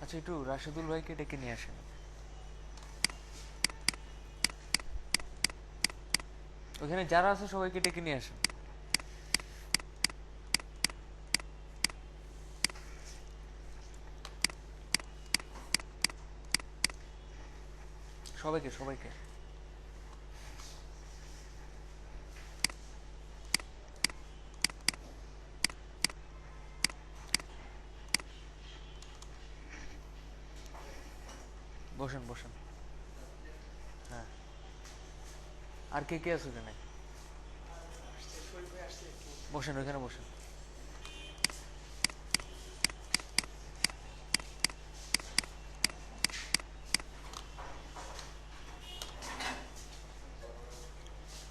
আচ্ছা, একটু রাশেদুল ভাইকে ডেকে নিয়ে আসেন। ওখানে যারা আছে সবাইকে ডেকে নিয়ে আসেন। সবাইকে সবাইকে। বসেন বসেন। হ্যাঁ, আর কে কে আছে ওখানে? বসেন, ওইখানে বসেন।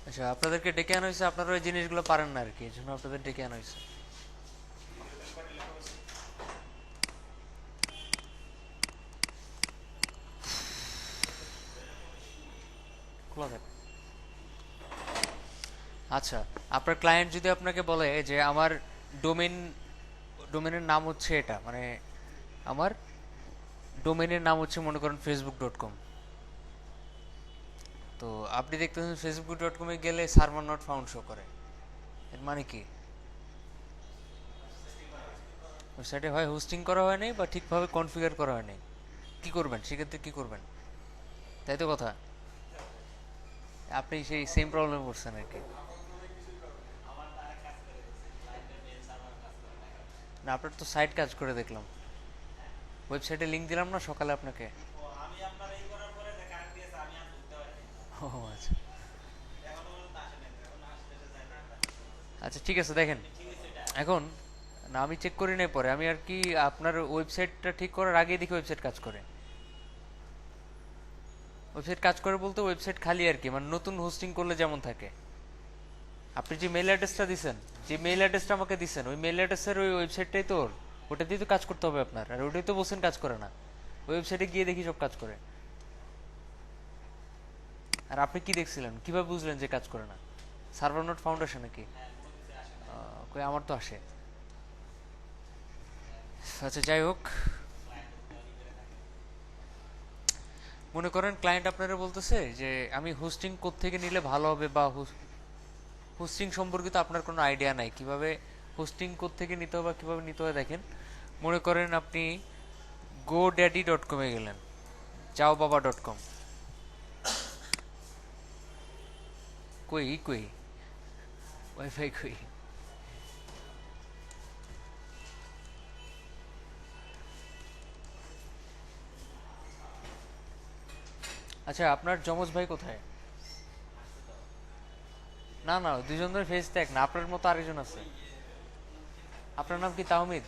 আচ্ছা, আপনাদেরকে ডেকে আনা হয়েছে, আপনারা ওই জিনিসগুলো পারেন না আর কি, এই জন্য আপনাদের ডেকে আনা হয়েছে। খোলা থাকে। আচ্ছা, আপনার ক্লায়েন্ট যদি আপনাকে বলে যে আমার ডোমেন ডোমেনের নাম হচ্ছে এটা, মানে আমার ডোমেনের নাম হচ্ছে মনে করেন facebook.com, তো আপনি দেখতেছেন facebook.com এ গেলে সার্ভার নট ফাউন্ড শো করে, এর মানে কি? ওয়েবসাইটে হয় হোস্টিং করা হয় নাই বা ঠিকভাবে কনফিগার করা হয় নাই। কি করবেন সেক্ষেত্রে, কি করবেন? তাই তো কথা। আপনি সেই সেম প্রবলেম করছেন আর কি। না, আপনার তো সাইট কাজ করে দেখলাম, ওয়েবসাইটে লিংক দিলাম না সকালে আপনাকে। ও আচ্ছা। আচ্ছা ঠিক আছে, দেখেন এখন, না আমি চেক করি নাই পরে, আমি আর কি আপনার ওয়েবসাইটটা ঠিক করার আগেই দেখি ওয়েবসাইট কাজ করে। ওয়েবসাইট কাজ করে বলতে ওয়েবসাইট খালি আর কি, মানে নতুন হোস্টিং করলে যেমন থাকে। আপনি যে মেল অ্যাড্রেসটা দিছেন, যে মেল অ্যাড্রেসটা আমাকে দিছেন, ওই মেল অ্যাড্রেসের ওই ওয়েবসাইটটাই তো ওর, ওটা দিয়ে তো কাজ করতে হবে আপনার, আর ওটাই তো বলছেন কাজ করে না। ওই ওয়েবসাইটে গিয়ে দেখি সব কাজ করে। আর আপনি কি দেখছিলেন, কিভাবে বুঝলেন যে কাজ করে না? সার্ভার নোট ফাউন্ডেশন নাকি? কই আমার তো আসে। আচ্ছা যাই হোক, মনে করেন ক্লায়েন্ট আপনারা বলতেছে যে আমি হোস্টিং কোত্থেকে নিলে ভালো হবে, বা হোস্টিং সম্পর্কিত আপনার কোনো আইডিয়া নাই, কিভাবে হোস্টিং কোত্থেকে নিতে হবে বা কিভাবে নিতে হয়। দেখেন, মনে করেন আপনি GoDaddy.com-এ গেলেন, যাওবাবা.com। কই কই ওয়াইফাই কই? আচ্ছা, আপনার যমজ ভাই কোথায়? না না, দুজনের ফেস তো এক না, আপনার মতো আরেকজন আছে। আপনার নাম কি তাহমিদ?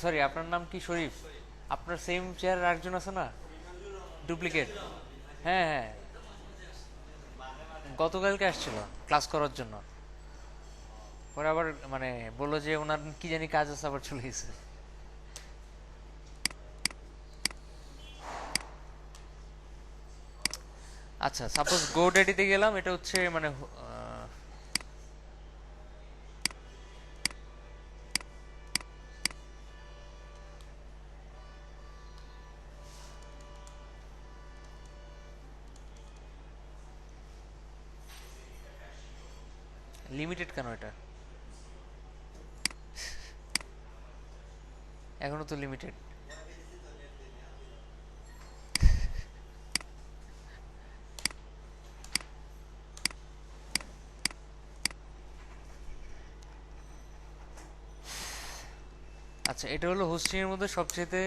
সরি, আপনার নাম কি শরীফ? আপনার সেম চেয়ারের আরেকজন আছে না, ডুপ্লিকেট। হ্যাঁ হ্যাঁ, গতকালকে আসছিল ক্লাস করার জন্য, পরে আবার মানে বললো যে ওনার কি জানি কাজ আছে, আবার চলে গেছে। আচ্ছা, সাপোজ GoDaddy-তে গেলাম, এটা হচ্ছে মানে লিমিটেড কেন এটা? এখনো তো লিমিটেড। আচ্ছা, এটা হলো হোস্টিং এর মধ্যে সবচেয়ে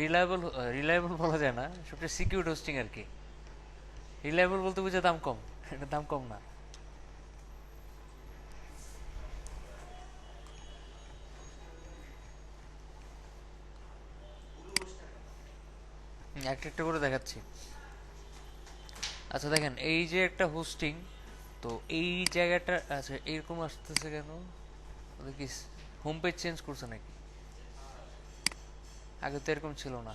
রিলায়েবল, রিলায়েবল বলা যায় না, সবচেয়ে সিকিউর হোস্টিং আর কি। রিলায়েবল বলতে বুঝে দাম কম, এটা দাম কম না। একটা একটা করে দেখাচ্ছি। আচ্ছা দেখেন, এই যে একটা হোস্টিং, তো এই জায়গাটা, আচ্ছা এরকম আসতেছে কেন? ওদের কি হোম পেজ চেঞ্জ করছে নাকি? আগে তো এরকম ছিল না।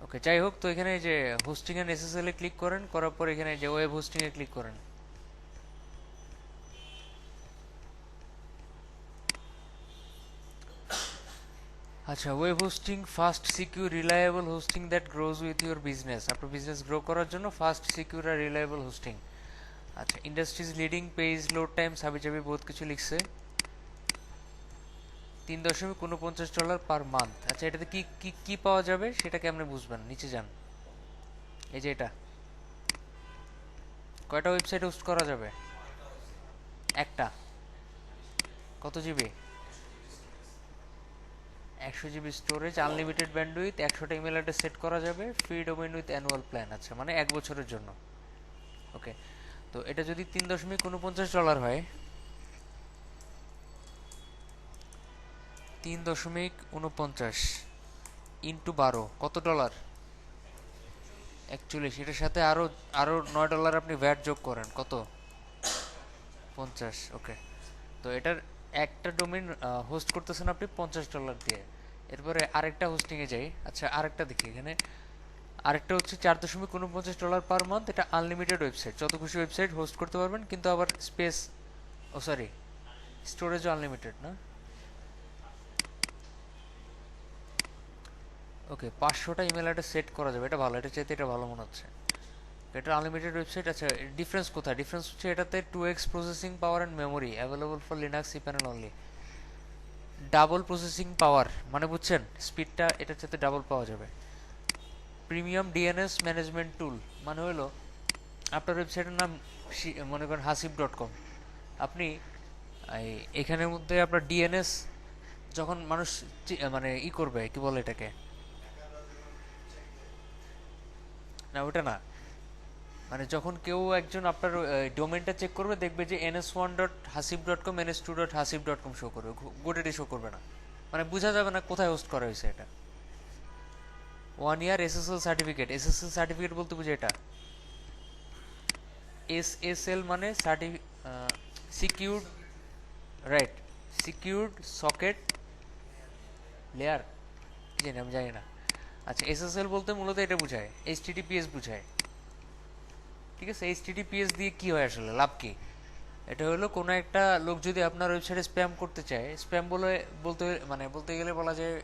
ওকে, যাই হোক, তো এখানে যে হোস্টিং এন্ড এসএসএল এ ক্লিক করেন, করার পর এখানে যে ওয়েব হোস্টিং এ ক্লিক করেন। আচ্ছা, web hosting fast secure reliable hosting that grows with your business. আপনার বিজনেস গ্রো করার জন্য ফাস্ট সিকিউর আর রিলায়েবল হোস্টিং। আচ্ছা, industries leading page load time সাবি চাবি বহুত কিছু লিখছে। $3.49 পার মান্থ। আচ্ছা, এটাতে কি কি কি পাওয়া যাবে সেটা কেমনে বুঝবেন? নিচে যান, এই যে এটা। কয়টা ওয়েবসাইট হোস্ট করা যাবে? একটা। কত GB? 100 GB storage, unlimited bandwidth, 100টা ইমেল অ্যাড্রেস সেট করা যাবে, free domain with annual plan. আচ্ছা, মানে 1 বছরের জন্য। ওকে, তো এটা যদি $3.49 হয়, 3.49 ইন্টু 12 কত ডলার? 41। এটার সাথে আরো আরো $9 আপনি ভ্যাট যোগ করেন, কত? 50। ওকে, তো এটার একটা ডোমেইন হোস্ট করতেছেন আপনি $50 দিয়ে। এরপরে আরেকটা হোস্টিংয়ে যাই। আচ্ছা, আরেকটা দেখি এখানে। আরেকটা হচ্ছে $4.49 পার মান্থ। এটা আনলিমিটেড ওয়েবসাইট, যত খুশি ওয়েবসাইট হোস্ট করতে পারবেন, কিন্তু আবার স্পেস, ও সরি, স্টোরেজও আনলিমিটেড না। ওকে, 500টা ইমেল অ্যাড্রেস সেট করা যাবে, এটা ভালো, এটা চাইতে এটা ভালো মনে হচ্ছে। এটা আনলিমিটেড ওয়েবসাইট। আচ্ছা, ডিফারেন্স কোথায়? ডিফারেন্স হচ্ছে এটাতে 2x processing power and memory available for Linux cPanel only. Double processing পাওয়ার মানে বুঝছেন, স্পিডটা এটার সাথে ডাবল পাওয়া যাবে। প্রিমিয়াম ডিএনএস ম্যানেজমেন্ট টুল মানে হলো আপনার ওয়েবসাইটের নাম মনে করেন hasib.com। আপনি এখানের মধ্যে আপনার ডিএনএস যখন মানুষ মানে করবে, কি বলে এটাকে, না ওটা না, মানে যখন কেউ একজন আপনার ডোমেনটা চেক করবে, দেখবে যে ns1.hasib.com ns2.hasib.com শো করবে, গোটেটি শো করবে না, মানে বোঝা যাবে না কোথায় হোস্ট করা হয়েছে। এটা 1 ইয়ার এসএসএল সার্টিফিকেট। এসএসএল সার্টিফিকেট বলতে বুঝে এটা এসএসএল মানে secured, right, secured socket layer, কি জানি, আমি জানি না। আচ্ছা, এসএসএল বলতে মূলত এটা বোঝায়, এইচটিটিপিএস বোঝায়। ঠিক আছে, এইচটিটিপিএস দিয়ে কি হয় আসলে, লাভ কি? এটা হলো কোনো একটা লোক যদি আপনার ওয়েবসাইটে স্প্যাম করতে চায়, স্প্যাম বলতে গেলে বলা যায়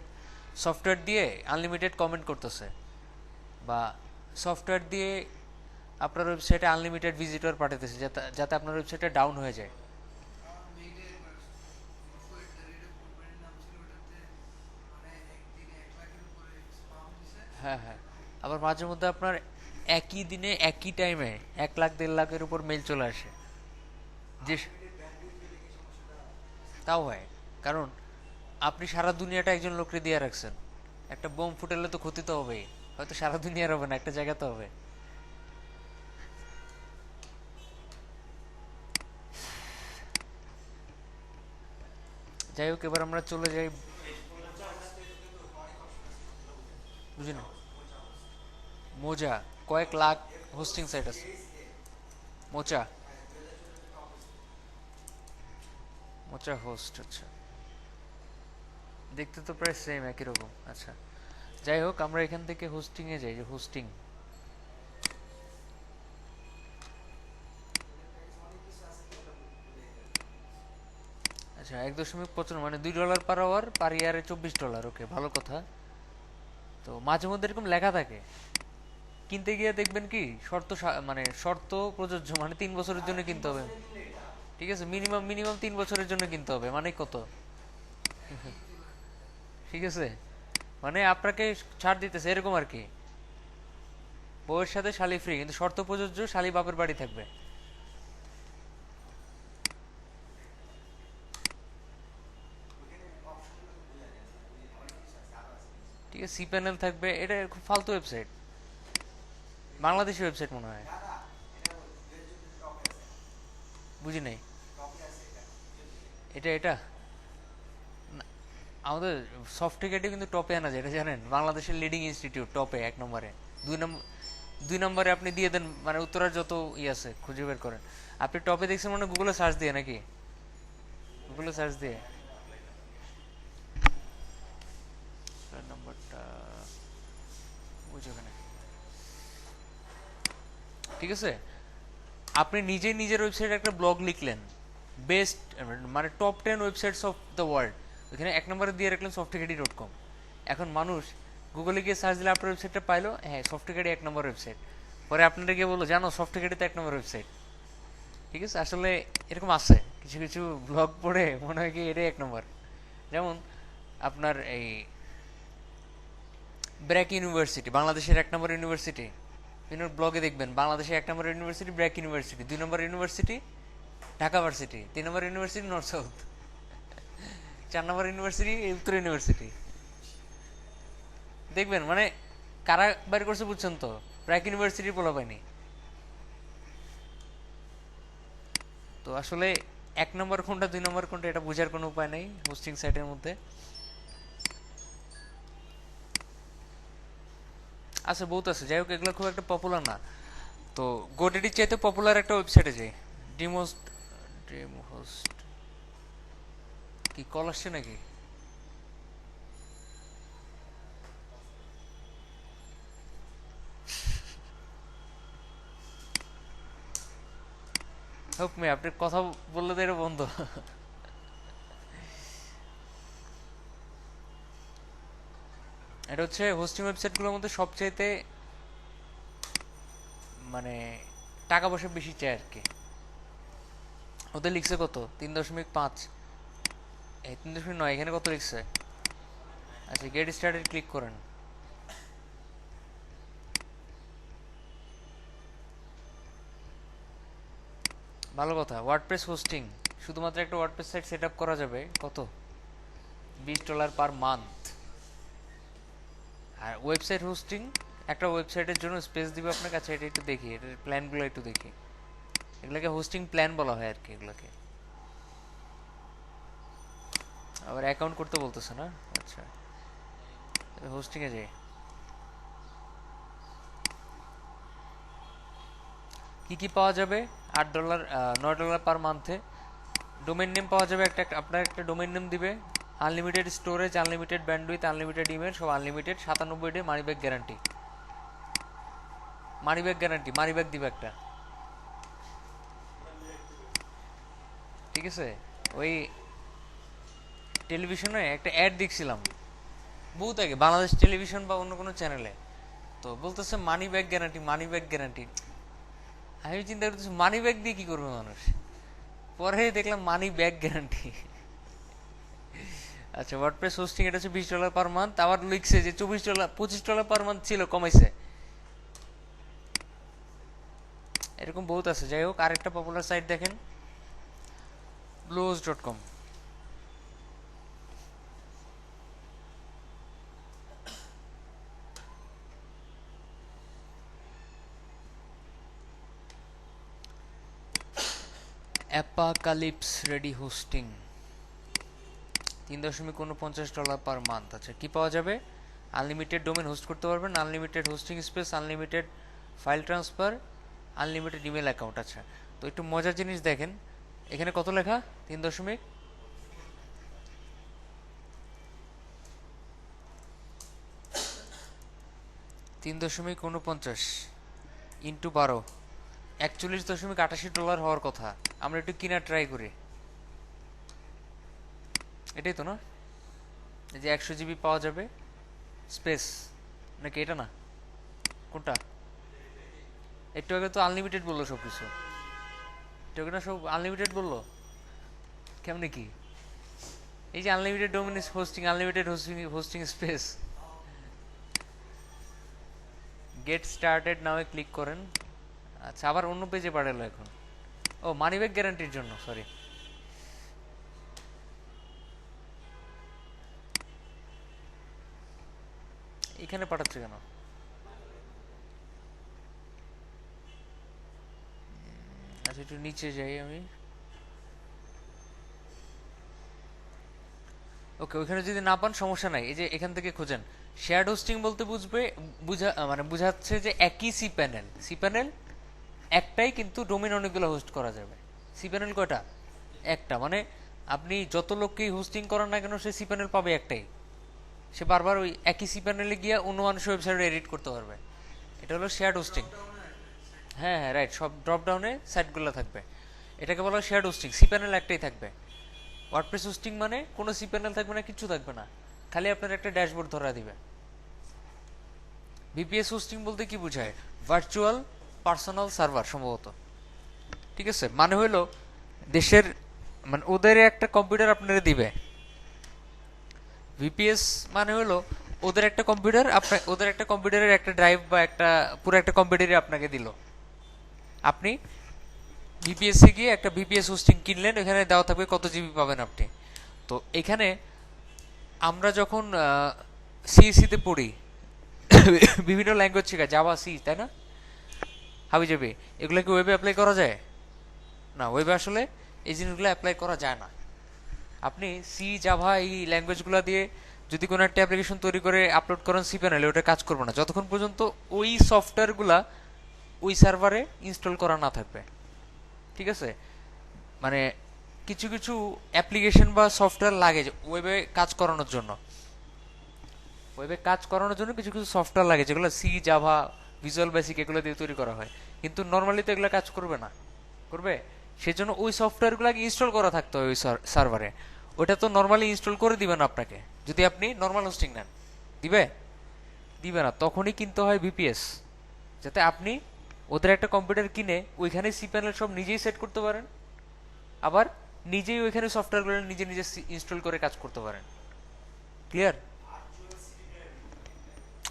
সফটওয়্যার দিয়ে আনলিমিটেড কমেন্ট করতেছে, বা সফটওয়্যার দিয়ে আপনার ওয়েবসাইটে আনলিমিটেড ভিজিটর পাঠাতেছে, যাতে যাতে আপনার ওয়েবসাইটটা ডাউন হয়ে যায়। হ্যাঁ, হ্যাঁ, আবার মাঝে মধ্যে আপনার একই দিনে একই টাইমে 1 লাখ 1.5 লাখের উপর মেল চলে আসে। যে তাও হয়, কারণ আপনি সারা দুনিয়াটা একজন লোককে দিয়ে রাখছেন। একটা বোম ফুটালে তো ক্ষতি তো হবেই, হয়তো সারা দুনিয়ার হবে না, একটা জায়গা তো হবে। যাই হোক, এবার আমরা চলে যাই, বুঝি না, মোজা কয়েক লাখ হোস্টিং সাইট আছে। মোচা, মোচা হোস্ট, আচ্ছা, দেখতে তো প্রায় সেম, একই রকম। আচ্ছা, যাই হোক, আমরা এখান থেকে হোস্টিংয়ে যাই, যে হোস্টিং। আচ্ছা, 1.55 মানে $2 পার আওয়ার, পার ইয়ারে $24। ওকে, ভালো কথা। তো মাঝে মধ্যে এরকম লেখা থাকে, কিনতে গিয়ে দেখবেন কি শর্ত মানে শর্ত প্রযোজ্য, মানে 3 বছরের জন্য কিনতে হবে। ঠিক আছে, মিনিমাম মিনিমাম 3 বছরের জন্য কিনতে হবে, মানে কত? ঠিক আছে, মানে আপনাকে ছাড় দিতেছে এরকম আর কি, বউয়ের সাথে শালি ফ্রি, কিন্তু শর্ত প্রযোজ্য, শালি বাপের বাড়ি থাকবে। ঠিক আছে, cPanel থাকবে, এটা খুব ফালতু ওয়েবসাইট, বাংলাদেশি ওয়েবসাইট মনে হয়। বুঝি নাই, এটা এটা না, আমাদের সফটওয়্যারটি কিন্তু টপে আনা যায়, এটা জানেন? বাংলাদেশের লিডিং ইনস্টিটিউট টপে 1 নম্বরে। 2 নম্বর, 2 নম্বরে আপনি দিয়ে দেন, মানে উত্তরার যত আছে খুঁজে বের করেন। আপনি টপে দেখছেন মানে গুগলে সার্চ দিয়ে নাকি? গুগলে সার্চ দিয়ে নাম্বারটা বুঝে ওখানে। ঠিক আছে, আপনি নিজে নিজের ওয়েবসাইটে একটা ব্লগ লিখলেন, বেস্ট মানে top 10 websites of the world, ওখানে 1 নম্বরে দিয়ে রাখলেন সফটওয়্যারটি.com। এখন মানুষ গুগলে গিয়ে সার্চ দিলে আপনার ওয়েবসাইটটা পাইলো, হ্যাঁ সফটওয়্যারই 1 নম্বর ওয়েবসাইট। পরে আপনারা গিয়ে বললো জানো সফটওয়্যারই তো 1 নম্বর ওয়েবসাইট। ঠিক আছে, আসলে এরকম আছে কিছু কিছু ব্লগ পড়ে মনে হয় কি এটাই 1 নম্বর। যেমন আপনার এই ব্র্যাক ইউনিভার্সিটি বাংলাদেশের 1 নম্বর ইউনিভার্সিটি, বিভিন্ন ব্লগে দেখবেন বাংলাদেশের 1 নম্বর ইউনিভার্সিটি ব্র্যাক ইউনিভার্সিটি, 2 নম্বর ইউনিভার্সিটি ঢাকা ভার্সিটি, 3 নম্বর ইউনিভার্সিটি নর্থ সাউথ, 4 নম্বর ইউনিভার্সিটি উত্তর ইউনিভার্সিটি। দেখবেন মানে কারা বের করছে বুঝছেন তো, ব্র্যাক ইউনিভার্সিটির পোলা পায়নি। তো আসলে 1 নম্বর কোনটা 2 নম্বর কোনটা এটা বোঝার কোনো উপায় নেই হোস্টিং সাইটের মধ্যে। আছে বহুত আছে, যাই হোক এগুলো খুব একটা পপুলার না। তো গোডেডির চাইতে পপুলার একটা ওয়েবসাইটে যাই, ডিমোস্ট ডিমোস্ট কি কল আসছে নাকি? হোক মে আপনি কথা বললে তো এটা বন্ধ। এটা হচ্ছে হোস্টিং ওয়েবসাইটগুলোর মধ্যে সবচাইতে মানে টাকা পয়সা বেশি চায় আর কি। ওদের লিখছে কত 3.5, এই 3.9, এখানে কত লিখছে? আচ্ছা গেট স্টার্টেড ক্লিক করেন। ভালো কথা, ওয়ার্ডপ্রেস হোস্টিং, শুধুমাত্র একটা ওয়ার্ডপ্রেস সাইট সেট আপ করা যাবে কত $20 পার মান্থ। আর ওয়েবসাইট হোস্টিং একটা ওয়েবসাইটের জন্য স্পেস দিবে আপনার কাছে, এটা একটু দেখি, এটার প্ল্যানগুলো একটু দেখি। এগুলোকে হোস্টিং প্ল্যান বলা হয় আর কি এগুলোকে। আবার অ্যাকাউন্ট করতে বলতেছে না, আচ্ছা হোস্টিং এ যাই। কি কি পাওয়া যাবে? $8 $9 পার মান্থে। ডোমেইন নেম পাওয়া যাবে, আপনার একটা ডোমেইন নেম দিবে, unlimited storage, unlimited bandwidth, unlimited email, সব unlimited, 97 day money back guarantee. Money back guarantee, money back দিবে একটা। ঠিক আছে, ওই টেলিভিশনে একটা অ্যাড দেখছিলাম বহুত আগে, বাংলাদেশ টেলিভিশন বা অন্য কোনো চ্যানেলে, তো বলতেছে মানি back guarantee, money back guarantee. আমি চিন্তা করতেছি মানি ব্যাক দিয়ে কি করবে মানুষ, পরে দেখলাম মানি ব্যাক গ্যারান্টি। আচ্ছা ওয়ার্ডপ্রেস হোস্টিং এটা হচ্ছে $20 পার মান্থ। আবার লিখছে যে $25 পার মান্থ ছিল, কমাইছে। এরকম বহুত আছে। যাই হোক আরেকটা পপুলার সাইট দেখেন, bluehost.com। অ্যাপাকালিপস রেডি হোস্টিং, $3.49 পার মান্থ। আচ্ছা কি পাওয়া যাবে? আনলিমিটেড ডোমেন হোস্ট করতে পারবেন, unlimited hosting space, unlimited file transfer, unlimited email account. আচ্ছা তো একটু মজার জিনিস দেখেন, এখানে কত লেখা? 3.49 ইন্টু 12, $41.88 হওয়ার কথা। আমরা একটু কিনা ট্রাই করি, এটাই তো না? এই যে 100 GB পাওয়া যাবে স্পেস, নাকি এটা না? কোনটা? একটু আগে তো আনলিমিটেড বললো সব কিছু, একটু আগে না সব আনলিমিটেড বললো, কেমনে কি? এই যে unlimited domain hosting, unlimited hosting space, get started now click করেন। আচ্ছা আবার অন্য পেজে পাঠালো এখন। ও মানি ব্যাক গ্যারান্টির জন্য, সরি। এখানে পাঠাচ্ছে কেন? আচ্ছা একটু নিচে যাই আমি। ওকে ওইখানে যদি না পান সমস্যা নাই, এই যে এখান থেকে খোঁজেন। শেয়ার্ড হোস্টিং বলতে বুঝাচ্ছে যে একই সি প্যানেল, সি প্যানেল একটাই কিন্তু ডোমেন অনেকগুলো হোস্ট করা যাবে। সি প্যানেল কয়টা? একটা, মানে আপনি যত লোককেই হোস্টিং করেন না কেন সে সি প্যানেল পাবে একটাই, সে বারবার ওই একই সি প্যানেলে গিয়ে অন্য মানুষের ওয়েবসাইটে এডিট করতে পারবে। এটা হলো শেয়ার্ড হোস্টিং। হ্যাঁ হ্যাঁ রাইট, সব ড্রপ ডাউনে সাইটগুলো থাকবে, এটাকে বলা হয় শেয়ার্ড হোস্টিং। সি প্যানেল একটাই থাকবে। ওয়ার্ডপ্রেস হোস্টিং মানে কোনো সি প্যানেল থাকবে না, কিচ্ছু থাকবে না, খালি আপনার একটা ড্যাশবোর্ড ধরা দিবে। ভিপিএস হোস্টিং বলতে কি বোঝায়? ভার্চুয়াল পার্সোনাল সার্ভার সম্ভবত, ঠিক আছে? মানে হলো দেশের, মানে ওদের একটা কম্পিউটার আপনারা দিবে। ভিপিএস মানে হলো ওদের একটা কম্পিউটার, ওদের একটা কম্পিউটারের একটা ড্রাইভ বা একটা পুরো একটা কম্পিউটারই আপনাকে দিল। আপনি ভিপিএস এ গিয়ে একটা ভিপিএস হোস্টিং কিনলেন, এখানে দেওয়া থাকবে কত জিবি পাবেন আপনি। তো এখানে আমরা যখন সিএসসি তে পড়ি বিভিন্ন ল্যাঙ্গুয়েজ শেখায়, জাভা, সি, তাই না? হাবি যাবে, এগুলো কি ওয়েবে অ্যাপ্লাই করা যায়? না, ওয়েবে আসলে এই জিনিসগুলো অ্যাপ্লাই করা যায় না। আপনি সি, জাভা এই ল্যাঙ্গুয়েজগুলো দিয়ে যদি কোনো একটা অ্যাপ্লিকেশন তৈরি করে আপলোড করেন সি প্যানেলে, ওটা কাজ করবে না যতক্ষণ পর্যন্ত ওই সফটওয়্যারগুলা ওই সার্ভারে ইনস্টল করা না থাকবে, ঠিক আছে? মানে কিছু কিছু অ্যাপ্লিকেশন বা সফটওয়্যার লাগে যে ওয়েবে কাজ করানোর জন্য, কিছু কিছু সফটওয়্যার লাগে যেগুলো সি, জাভা, ভিজুয়াল বেসিক এগুলো দিয়ে তৈরি করা হয়, কিন্তু নর্মালি তো এগুলো কাজ করবে না। করবে, সেজন্য ওই সফটওয়্যারগুলোকে ইনস্টল করা থাকতে হয় ওই সার্ভারে। ওটা তো নর্মালি ইনস্টল করে দিবে না আপনাকে যদি আপনি নর্মাল হোস্টিং নেন। দিবে? দিবে না। তখনই কিনতে হয় ভিপিএস, যাতে আপনি ওদের একটা কম্পিউটার কিনে ওইখানে সি প্যানেল সব নিজেই সেট করতে পারেন, আবার নিজেই ওইখানে সফটওয়্যারগুলো নিজে নিজে ইনস্টল করে কাজ করতে পারেন। ক্লিয়ার?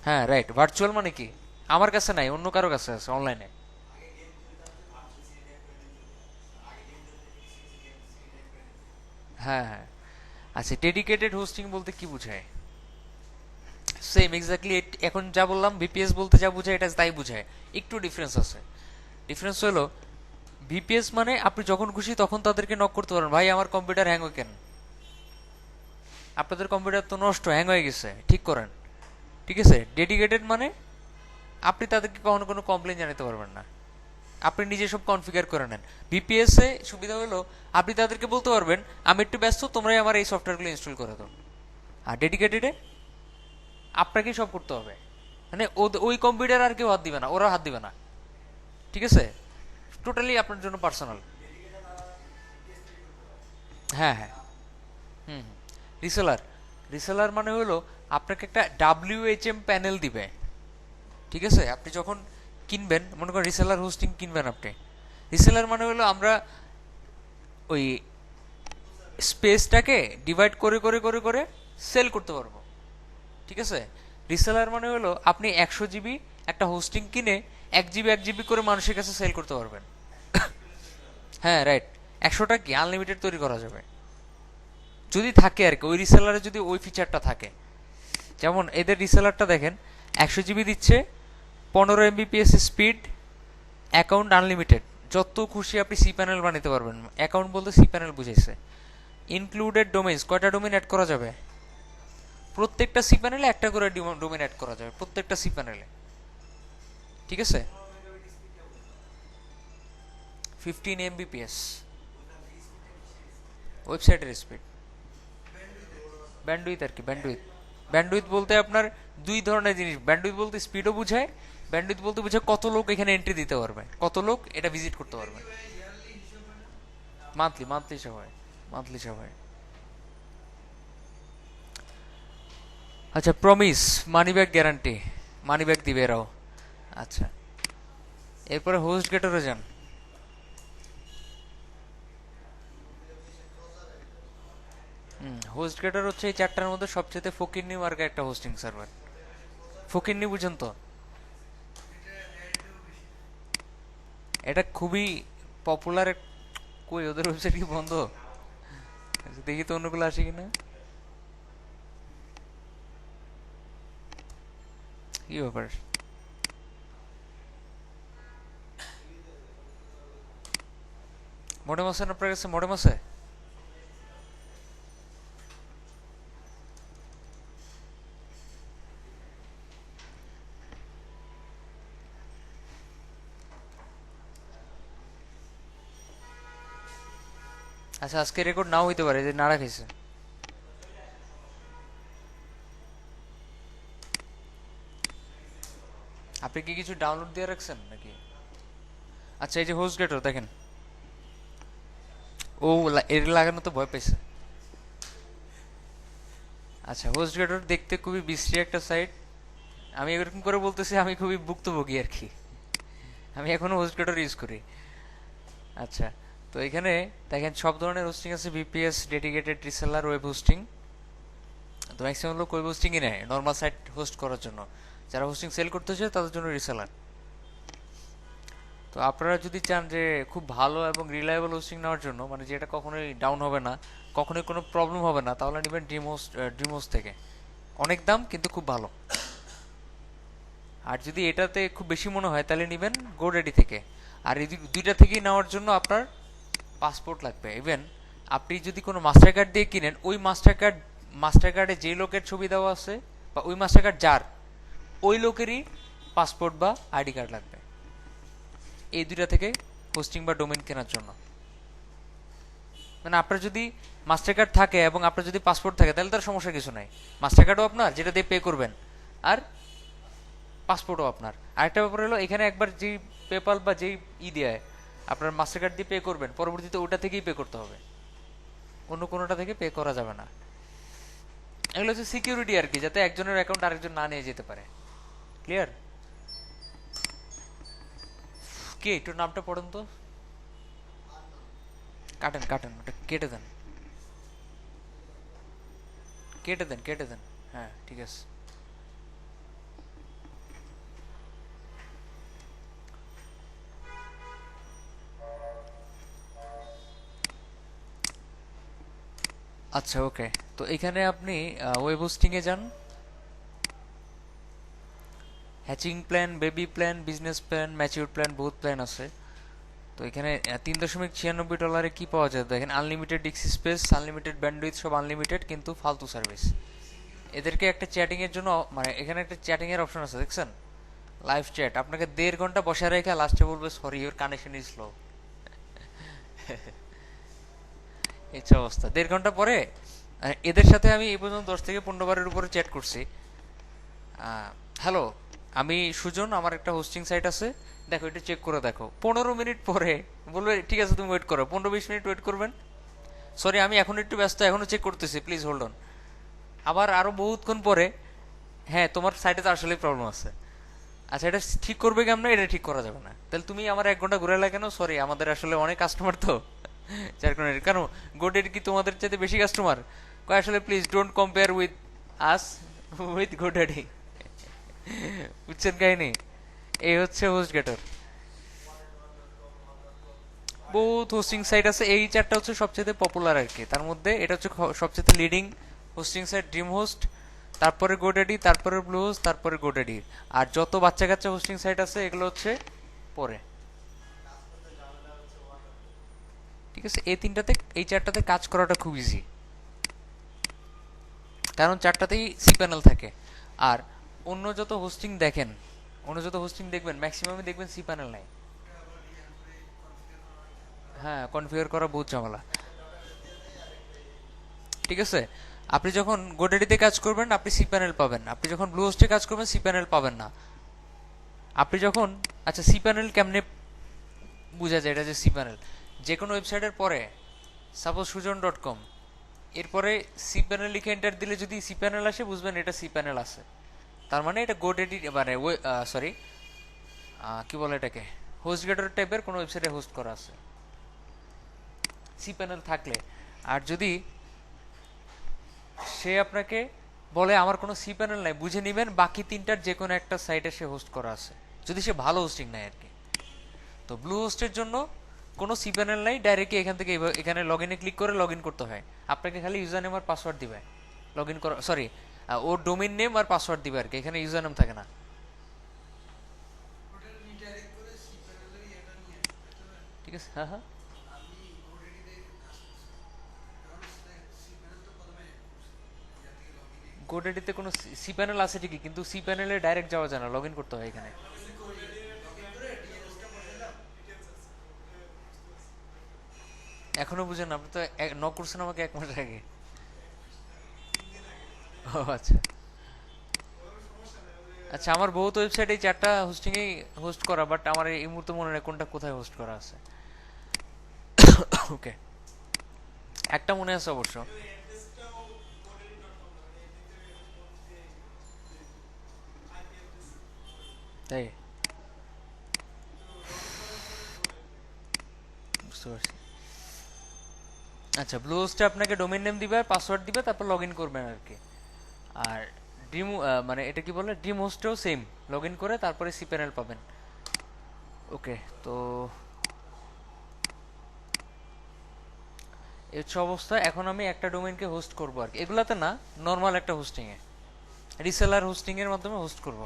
হ্যাঁ, রাইট। ভার্চুয়াল মানে কি? আমার কাছে নাই, অন্য কারো কাছে আছে অনলাইনে। হ্যাঁ হ্যাঁ। আচ্ছা, ডেডিকেটেড হোস্টিং বলতে কি বোঝায়? সেম এক্স্যাক্টলি এখন যা বললাম ভিপিএস বলতে যা বোঝায় এটা তাই বোঝায়, একটু ডিফারেন্স আছে। ডিফারেন্স হলো ভিপিএস মানে আপনি যখন খুশি তখন তাদেরকে নক করতে পারেন, ভাই আমার কম্পিউটার হ্যাং হয় কেন, আপনাদের কম্পিউটার তো নষ্ট, হ্যাং হয়ে গেছে, ঠিক করেন। ঠিক আছে? ডেডিকেটেড মানে আপনি তাদেরকে কখনো কোনো কমপ্লেন জানাতে পারবেন না, আপনি নিজে সব কনফিগার করে নেন। ভিপিএস এ সুবিধা হলো আপনি তাদেরকে বলতে পারবেন আমি একটু ব্যস্ত, তোমরাই আমার এই সফটওয়্যারগুলো ইনস্টল করে দাও। আর ডেডিকেটেডে আপনাকেই সব করতে হবে, মানে ওই কম্পিউটার আর কেউ হাত দিবে না, ওরা হাত দিবে না, ঠিক আছে? টোটালি আপনার জন্য পার্সোনাল। হ্যাঁ হ্যাঁ। হুম হুম। রিসেলার, রিসেলার মানে হলো আপনাকে একটা ডাব্লিউএইচএম প্যানেল দিবে, ঠিক আছে? আপনি যখন কিনবেন, মনে করেন রিসেলার হোস্টিং কিনবেন আপনি, রিসেলার মানে হলো আমরা ওই স্পেসটাকে ডিভাইড করে করে করে করে সেল করতে পারবো, ঠিক আছে? রিসেলার মানে হলো আপনি 100 জিবি একটা হোস্টিং কিনে 1 জিবি 1 জিবি করে মানুষের কাছে সেল করতে পারবেন। হ্যাঁ, রাইট। 100টা কি আনলিমিটেড তৈরি করা যাবে যদি থাকে আর কি, ওই রিসেলারে যদি ওই ফিচারটা থাকে। যেমন এদের রিসেলারটা দেখেন, 100 জিবি দিচ্ছে, 15 Mbps স্পিড, অ্যাকাউন্ট আনলিমিটেড, যত খুশি আপনি সি প্যানেল বানাতে পারবেন। অ্যাকাউন্ট বলতে সি প্যানেল বুঝাইছে। ইনক্লুডেড ডোমেইনস, কয়টা ডোমেইন অ্যাড করা যাবে? প্রত্যেকটা সি প্যানেলে একটা করে ডোমেইন অ্যাড করা যাবে, প্রত্যেকটা সি প্যানেলে, ঠিক আছে? 15 Mbps ওয়েবসাইটের স্পিড। ব্যান্ডউইথ আর কি, ব্যান্ডউইথ। ব্যান্ডউইথ বলতে আপনার দুই ধরনের জিনিস, ব্যান্ডউইথ বলতে স্পিডও বোঝায়, ব্যান্ডউইথ বলতে বোঝায় কত লোক এখানে এন্ট্রি দিতে পারবে, কত লোক এটা ভিজিট করতে পারবে। মান্থলি, মান্থলি হিসাব হয়, মান্থলি হিসাব হয়। আচ্ছা, প্রমিস, মানি ব্যাক গ্যারান্টি, মানি ব্যাক দিবে এরাও। আচ্ছা, এরপরে হোস্ট গেটরে যান। হোস্ট গেটর হচ্ছে এই চারটার মধ্যে সবচেয়ে ফকিন্নি মার্কা একটা হোস্টিং সার্ভার। ফকিন্নি বুঝেন তো? এটা খুবই পপুলার। কই ওদের ওয়েবসাইট কি বন্ধ? আচ্ছা, দেখি তো অন্যগুলো আসে কিনা। কি ব্যাপার? মডেম আছে না আপনার কাছে? মডেম আছে? আচ্ছা, আজকে রেকর্ড নাও হইতে পারে যে নাড়া খাইছে। আপনি কি কিছু ডাউনলোড দিয়ে রাখছেন নাকি? আচ্ছা, এই যে হোস্ট গেটর দেখেন, ও এর লাগানো তো ভয় পাইছে। আচ্ছা, হোস্টগেটর দেখতে খুবই বিশ্রী একটা সাইট। আমি এরকম করে বলতেছি, আমি খুবই ভুক্তভোগী আর কি। আমি এখনো হোস্টগেটর ইউজ করি। আচ্ছা, তো এখানে দেখেন সব ধরনের হোস্টিং আছে, VPS, dedicated, reseller, web hosting. তো ম্যাক্সিমাম লোক ওয়েব হোস্টিংই নেয় নর্মাল সাইট হোস্ট করার জন্য। যারা হোস্টিং সেল করতে চায় তাদের জন্য রিসেলার। তো আপনারা যদি চান যে খুব ভালো এবং রিলায়েবল হোস্টিং নেওয়ার জন্য, মানে যেটা কখনোই ডাউন হবে না, কখনোই কোনো প্রবলেম হবে না, তাহলে নেবেন ড্রিমহোস্ট থেকে। অনেক দাম কিন্তু খুব ভালো। আর যদি এটাতে খুব বেশি মনে হয় তাহলে নেবেন গোডেডি থেকে। আর এই দুইটা থেকেই নেওয়ার জন্য আপনার পাসপোর্ট লাগবে। ইভেন আপনি যদি কোনো মাস্টার কার্ড দিয়ে কিনেন, ওই মাস্টার কার্ডে যে লোকের ছবি দেওয়া আছে বা ওই মাস্টার কার্ড যার, ওই লোকেরই পাসপোর্ট বা আইডি কার্ড লাগবে এই দুইটা থেকে হোস্টিং বা ডোমেন কেনার জন্য। মানে আপনার যদি মাস্টার কার্ড থাকে এবং আপনার যদি পাসপোর্ট থাকে তাহলে তার সমস্যা কিছু নাই। মাস্টার কার্ডও আপনার, যেটা দিয়ে পে করবেন, আর পাসপোর্টও আপনার। আরেকটা ব্যাপার হলো, এখানে একবার যেই পেপাল বা যেই দেয় আপনার মাস্টার কার্ড দিয়ে পে করবেন, পরবর্তীতে ওটা থেকেই পে করতে হবে, অন্য কোনোটা থেকে পে করা যাবে না। এগুলো হচ্ছে সিকিউরিটি আর কি, যাতে একজনের অ্যাকাউন্ট আরেকজন না নিয়ে যেতে পারে। ক্লিয়ার? কে একটু নামটা পড়েন তো। কাটেন কাটেন, ওটা কেটে দেন, কেটে দেন, কেটে দেন। হ্যাঁ, ঠিক আছে। আচ্ছা, ওকে। তো এখানে আপনি ওয়েব হোস্টিং এ যান। Hatching plan, baby plan, business plan, mature plan, বহুত প্ল্যান আছে। তো এখানে $3.96 কি পাওয়া যায় দেখেন, unlimited disk space, unlimited bandwidth, সব আনলিমিটেড, কিন্তু ফালতু সার্ভিস। এদেরকে একটা চ্যাটিং এর জন্য, মানে এখানে একটা চ্যাটিং এর অপশন আছে দেখছেন, লাইভ চ্যাট। আপনাকে 1.5 ঘন্টা বসে রেখে লাস্টে বলবে sorry your connection is slow. এই অবস্থা 1.5 ঘন্টা পরে। এদের সাথে আমি এই পর্যন্ত 10 থেকে 15 বারের উপরে চ্যাট করছি। হ্যালো, আমি সুজন, আমার একটা হোস্টিং সাইট আছে, দেখো এটা চেক করে দেখো। 15 মিনিট পরে বলবে ঠিক আছে তুমি ওয়েট করো, 15-20 মিনিট ওয়েট করবেন। সরি আমি এখন একটু ব্যস্ত, এখনো চেক করতেছি, প্লিজ হোল্ড অন। আবার আরো বহুতক্ষণ পরে, হ্যাঁ তোমার সাইটে তো আসলে প্রবলেম আছে। আচ্ছা, এটা ঠিক করবে কেমন? এটা ঠিক করা যাবে না। তাহলে তুমি আমার 1 ঘন্টা ঘুরে কেন? সরি আমাদের আসলে অনেক কাস্টমার তো, যার কারণে। কেন গোডের কি তোমাদের চাইতে বেশি কাস্টমার? কয় আসলে please don't compare with us, with GoDaddy. বুঝছেন কাহিনী? এই হচ্ছে হোস্টগেটর। বহুত হোস্টিং সাইট আছে, এই চারটা হচ্ছে সবচেয়ে পপুলার আর কি। তার মধ্যে এটা হচ্ছে সবচেয়ে leading hosting site, dream host, তারপরে গোডাডি, তারপরে ব্লু হোস্ট, তারপরে গোডাডি। আর যত বাচ্চা কাচ্চা হোস্টিং সাইট আছে এগুলো হচ্ছে পরে। ঠিক আছে, এই চারটাতে কাজ করাটা খুব ইজি, কারণ চারটাতেই সি প্যানেল থাকে। আর অন্য যত হোস্টিং দেখেন, অন্য যত হোস্টিং দেখবেন ম্যাক্সিমামই দেখবেন সি প্যানেল নাই। হ্যাঁ, কনফিগার করা বহুত ঝামেলা। ঠিক আছে, আপনি যখন গোডাডিতে কাজ করবেন আপনি সি প্যানেল পাবেন, আপনি যখন ব্লু হোস্টে কাজ করবেন সি প্যানেল পাবেন না। আপনি যখন, আচ্ছা সি প্যানেল কেমনে বোঝা যায় এটা যে সি প্যানেল? যে কোনো ওয়েবসাইটের পরে, সাপোজ sujon.com, এরপরে সি প্যানেল লিখে এন্টার দিলে যদি সি প্যানেল আসে, বুঝবেন এটা সি প্যানেল আছে। তার মানে এটা গোডাডি, মানে সরি কি বলে এটাকে, হোস্টগেটর টাইপের কোনো ওয়েবসাইটে হোস্ট করা আছে সি প্যানেল থাকলে। আর যদি সে আপনাকে বলে আমার কোনো সি প্যানেল নাই, বুঝে নিবেন বাকি তিনটার যে কোনো একটা সাইটে সে হোস্ট করা আছে, যদি সে ভালো হোস্টিং নেয় আর কি। তো ব্লু হোস্টের জন্য কোনো সি প্যানেল নাই, ডাইরেক্টলি এখান থেকে এখানে লগ ইনে ক্লিক করে লগ ইন করতে হয়। আপনাকে খালি ইউজার নেম আর পাসওয়ার্ড দিবে লগ ইন করা, সরি ওর ডোমেইন নেম আর পাসওয়ার্ড দিবে আর কি, এখানে ইউজার নেম থাকে না। ঠিক আছে, হ্যাঁ হ্যাঁ। গোডাডিতে কোনো সি প্যানেল আছে ঠিকই, কিন্তু সি প্যানেলে ডাইরেক্ট যাওয়া যায় না, লগ ইন করতে হয় এখানে। এখনো বুঝেন? আপনি তো নক করছেন আমাকে 1 মাস আগে। ও আচ্ছা। আচ্ছা, আমার বহুত ওয়েবসাইট এই চারটা হোস্টিং এই হোস্ট করা, বাট আমার এই মুহূর্তে মনে নেই কোনটা কোথায় হোস্ট করা আছে। ওকে, একটা মনে আছে অবশ্য। তাই বুঝতে পারছি। আচ্ছা, ব্লু হোস্টে আপনাকে ডোমেইন নেম দিবে আর পাসওয়ার্ড দিবে, তারপর লগ ইন করবেন আর কি। আর ড্রিম মানে এটা কি বলে, ড্রিম হোস্টেও সেম, লগ ইন করে তারপরে সি প্যানেল পাবেন। ওকে, তো এই হচ্ছে অবস্থা। এখন আমি একটা ডোমেইনকে হোস্ট করবো আর কি, এগুলাতে না, নর্মাল একটা হোস্টিংয়ে, রিসেলার হোস্টিংয়ের মাধ্যমে হোস্ট করব।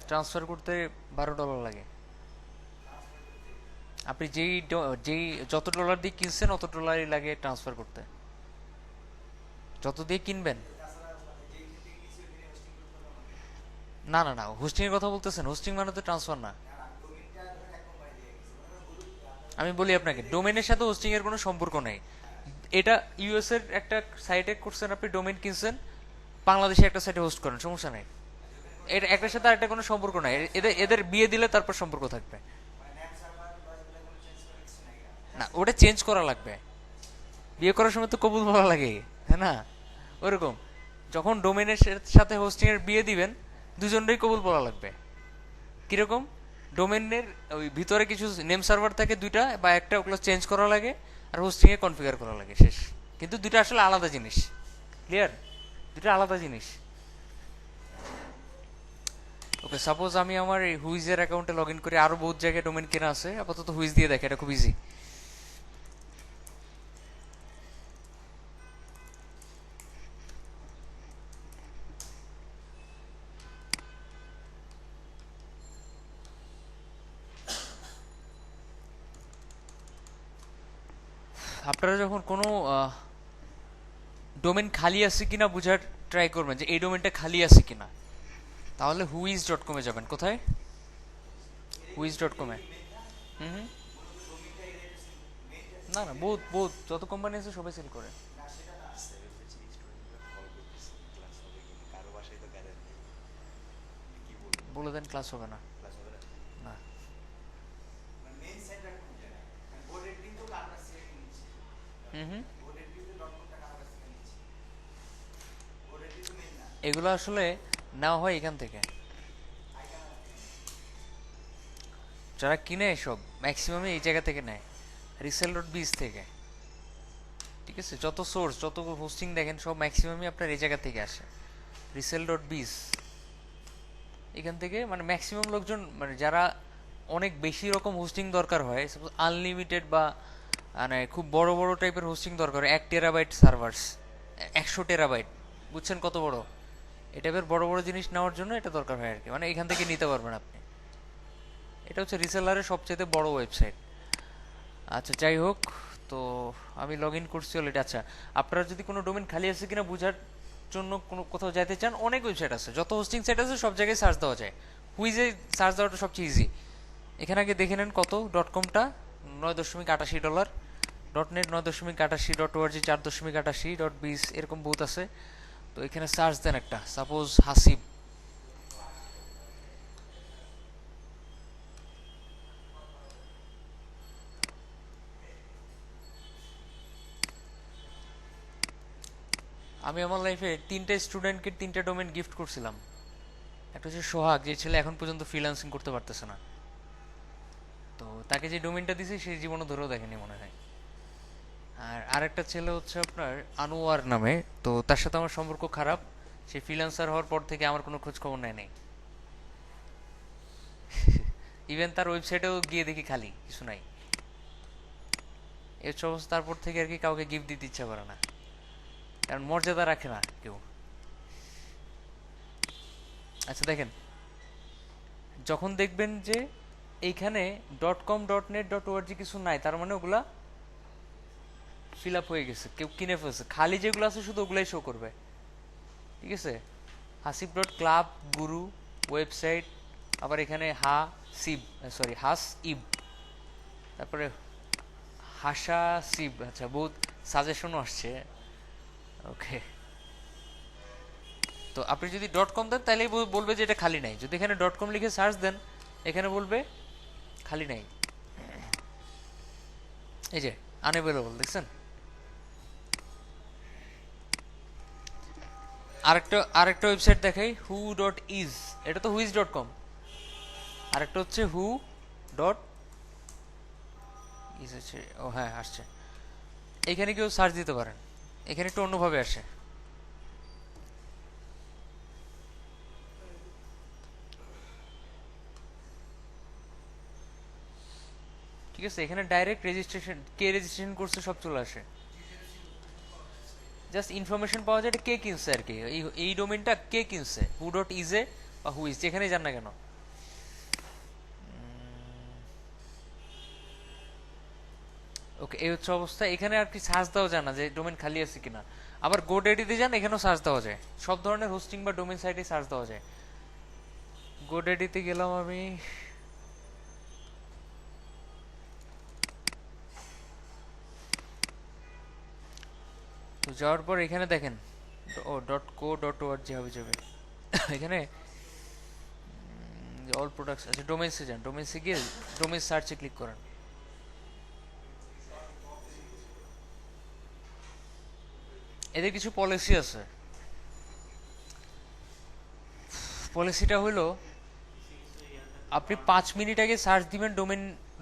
ট্রান্সফার করতে $12 লাগে। আপনি যেই যত ডলার দিয়ে কিনছেন অত ডলারই লাগে ট্রান্সফার করতে, যত দিয়ে কিনবেন। না না না, হোস্টিং এর কথা বলতেছেন, হোস্টিং মানে তো ট্রান্সফার না। আমি বলি আপনাকে, ডোমেনের সাথে হোস্টিং এর কোনো সম্পর্ক নেই। এটা ইউএস এর একটা সাইটে করছেন, আপনি ডোমেন কিনছেন, বাংলাদেশে একটা সাইটে হোস্ট করেন, সমস্যা নেই। এটা একটার সাথে আরেকটা কোনো সম্পর্ক নাই, এদের এদের বিয়ে দিলে তারপর সম্পর্ক থাকবে। না, ওটা চেঞ্জ করা লাগবে, বিয়ে করার সময় তো কবুল বলা লাগে, হ্যাঁ না? ওরকম, যখন ডোমেনের সাথে হোস্টিং এর বিয়ে দিবেন, দুজনেরই কবুল বলা লাগবে। কিরকম, ডোমেনের ওই ভিতরে কিছু নেম সার্ভার থাকে দুইটা বা একটা, ওগুলো চেঞ্জ করা লাগে, আর হোস্টিং এ কনফিগার করা লাগে, শেষ। কিন্তু দুইটা আসলে আলাদা জিনিস, ক্লিয়ার? দুইটা আলাদা জিনিস। ওকে, সাপোজ আমি আমার এই হুইজের অ্যাকাউন্টে লগ ইন করি, আরো বহুত জায়গায় ডোমেন কেনা আছে, আপাতত হুইজ দিয়ে দেখে, এটা খুব ইজি। আপনারা যখন কোনো ডোমেন খালি আছে কিনা বুঝার ট্রাই করবেন, যে এই ডোমেনটা খালি আছে কিনা, তাহলে হুইজ.com-এ যাবেন। কোথায়? হুইজ.com-এ। হুম হুম। না না, বহুত বহুত যত কোম্পানি আছে সবাই সেল করে। বলে দেন, ক্লাস হবে না। না। হুম হুম। এগুলো আসলে নেওয়া হয় এখান থেকে, যারা কিনে সব ম্যাক্সিমামই এই জায়গা থেকে নেয়, রিসেল.বিজ থেকে। ঠিক আছে, যত সোর্স, যত হোস্টিং দেখেন সব ম্যাক্সিমামই আপনার এই জায়গা থেকে আসে, রিসেল.বিজ। এখান থেকে মানে ম্যাক্সিমাম লোকজন, মানে যারা অনেক বেশি রকম হোস্টিং দরকার হয়, সাপোজ আনলিমিটেড বা মানে খুব বড় বড় টাইপের হোস্টিং দরকার হয়, 1 টেরাবাইট সার্ভার্স, 100 টেরাবাইট, বুঝছেন কত বড়? এই টাইপের বড় বড় জিনিস নেওয়ার জন্য এটা দরকার হয় আর কি, মানে এখান থেকে নিতে পারবেন আপনি। এটা হচ্ছে রিসেলারের সবচেয়ে বড় ওয়েবসাইট। আচ্ছা, যাই হোক, তো আমি লগ ইন করছি অলরেডি। আচ্ছা, আপনারা যদি কোনো ডোমেন খালি আছে কিনা বোঝার জন্য কোনো কোথাও যাইতে চান, অনেক ওয়েবসাইট আছে, যত হোস্টিং সাইট আছে সব জায়গায় সার্চ দেওয়া যায়। হুইজে সার্চ দেওয়াটা সবচেয়ে ইজি। এখানে আগে দেখে নেন কত, .com-টা $9.88, .net 9.88, .org 4.88, .biz এরকম বহুত আছে। তো এখানে সার্চ দেন একটা, সাপোজ হাসিব। আমি আমার লাইফে 3টে স্টুডেন্টকে 3টে ডোমেন গিফট করছিলাম। একটা হচ্ছে সোহাগ, যে ছেলে এখন পর্যন্ত ফ্রিল্যান্সিং করতে পারতেছে না, তো তাকে যে ডোমেনটা দিছি সেই জীবনও ধরেও দেখেনি মনে হয়। আর আরেকটা ছেলে হচ্ছে আপনার আনোয়ার নামে, তো তার সাথে আমার সম্পর্ক খারাপ, সে ফ্রিল্যান্সার হওয়ার পর থেকে আমার কোনো খোঁজ খবর নেয় নাই। ইভেন তার ওয়েবসাইটেও গিয়ে দেখি খালি, কিছু নাই। এর অবস্থা, তারপর থেকে আর কি কাউকে গিফট দিতে ইচ্ছা করে না, কারণ মর্যাদা রাখে না কেউ। আচ্ছা দেখেন, যখন দেখবেন যে এইখানে .com .net .org কিছু নাই, তার মানে ওগুলা ফিল আপ হয়ে গেছে, কেউ কিনে ফেলছে। খালি যেগুলো আছে শুধু ওগুলাই শো করবে। ঠিক আছে, হাসিব.ক্লাব, গুরু, ওয়েবসাইট, আবার এখানে হাস ইব, তারপরে হাসা সিব। আচ্ছা, বহুত সাজেশনও আসছে। ওকে, তো আপনি যদি .com দেন তাহলেই বলবে যে এটা খালি নাই। যদি এখানে .com লিখে সার্চ দেন, এখানে বলবে খালি নাই। এই যে আনএভেলেবল, দেখছেন? আরেকটা ওয়েবসাইট দেখাই, হু ডট ইজ। এটা তো হুইজ ডট কম। আরেকটা হচ্ছে হু ডট ইজ হচ্ছে, ও হ্যাঁ আসছে। এখানে কেউ সার্চ দিতে পারেন, এখানে একটু অন্যভাবে আসে। ঠিক আছে, এখানে ডাইরেক্ট রেজিস্ট্রেশন, কে রেজিস্ট্রেশন করছে সব চলে আসে। জাস্ট ইনফরমেশন পাওয়া যায় এটা কে কিনছে আর কি, এই ডোমেনটা কে কিনছে, হু ডট ইজে বা হু ইজ, যেখানেই যান না কেন। ওকে, এই হচ্ছে অবস্থা। এখানে আর কি সার্চ দেওয়া যায় না যে ডোমেন খালি আছে কিনা। আবার গোডেডিতে যান, এখানেও সার্চ দেওয়া যায়, সব ধরনের হোস্টিং বা ডোমেন সাইটে সার্চ দেওয়া যায়। গোডেডিতে গেলাম আমি, তো যাওয়ার পর এখানে দেখেন ও ডট কো ডট ওআরজি হবে যাবে। এখানে অল প্রোডাক্টস আছে, ডোমেইনসে যান, ডোমেইনসে গিয়ে ডোমেইন সার্চে ক্লিক করেন। এদের কিছু পলিসি আছে। পলিসিটা হলো আপনি 5 মিনিট আগে সার্চ দিবেন,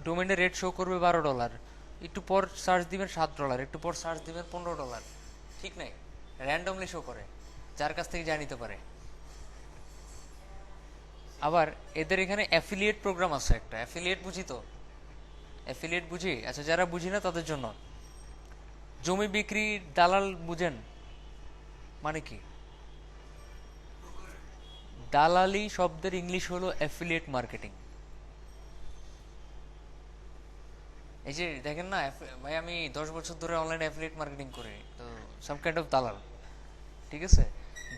ডোমেনের রেট শো করবে $12, একটু পর সার্চ দিবেন $7, একটু পর সার্চ দিবেন $15। ঠিক নাই, র্যান্ডমলি শো করে, যার কাছ থেকে যা নিতে পারে। আবার এদের এখানে অ্যাফিলিয়েট প্রোগ্রাম আছে একটা, অ্যাফিলিয়েট বুঝি তো, অ্যাফিলিয়েট বুঝি, আচ্ছা যারা বুঝি না তাদের জন্য। জমি বিক্রি দালাল বুঝেন মানে কি? দালালি শব্দের ইংলিশ হলো অ্যাফিলিয়েট মার্কেটিং। এই যে দেখেন না, ভাই আমি 10 বছর ধরে অনলাইনে অ্যাফিলিয়েট মার্কেটিং করি, তো সাম কাইন্ড অফ দালাল। ঠিক আছে,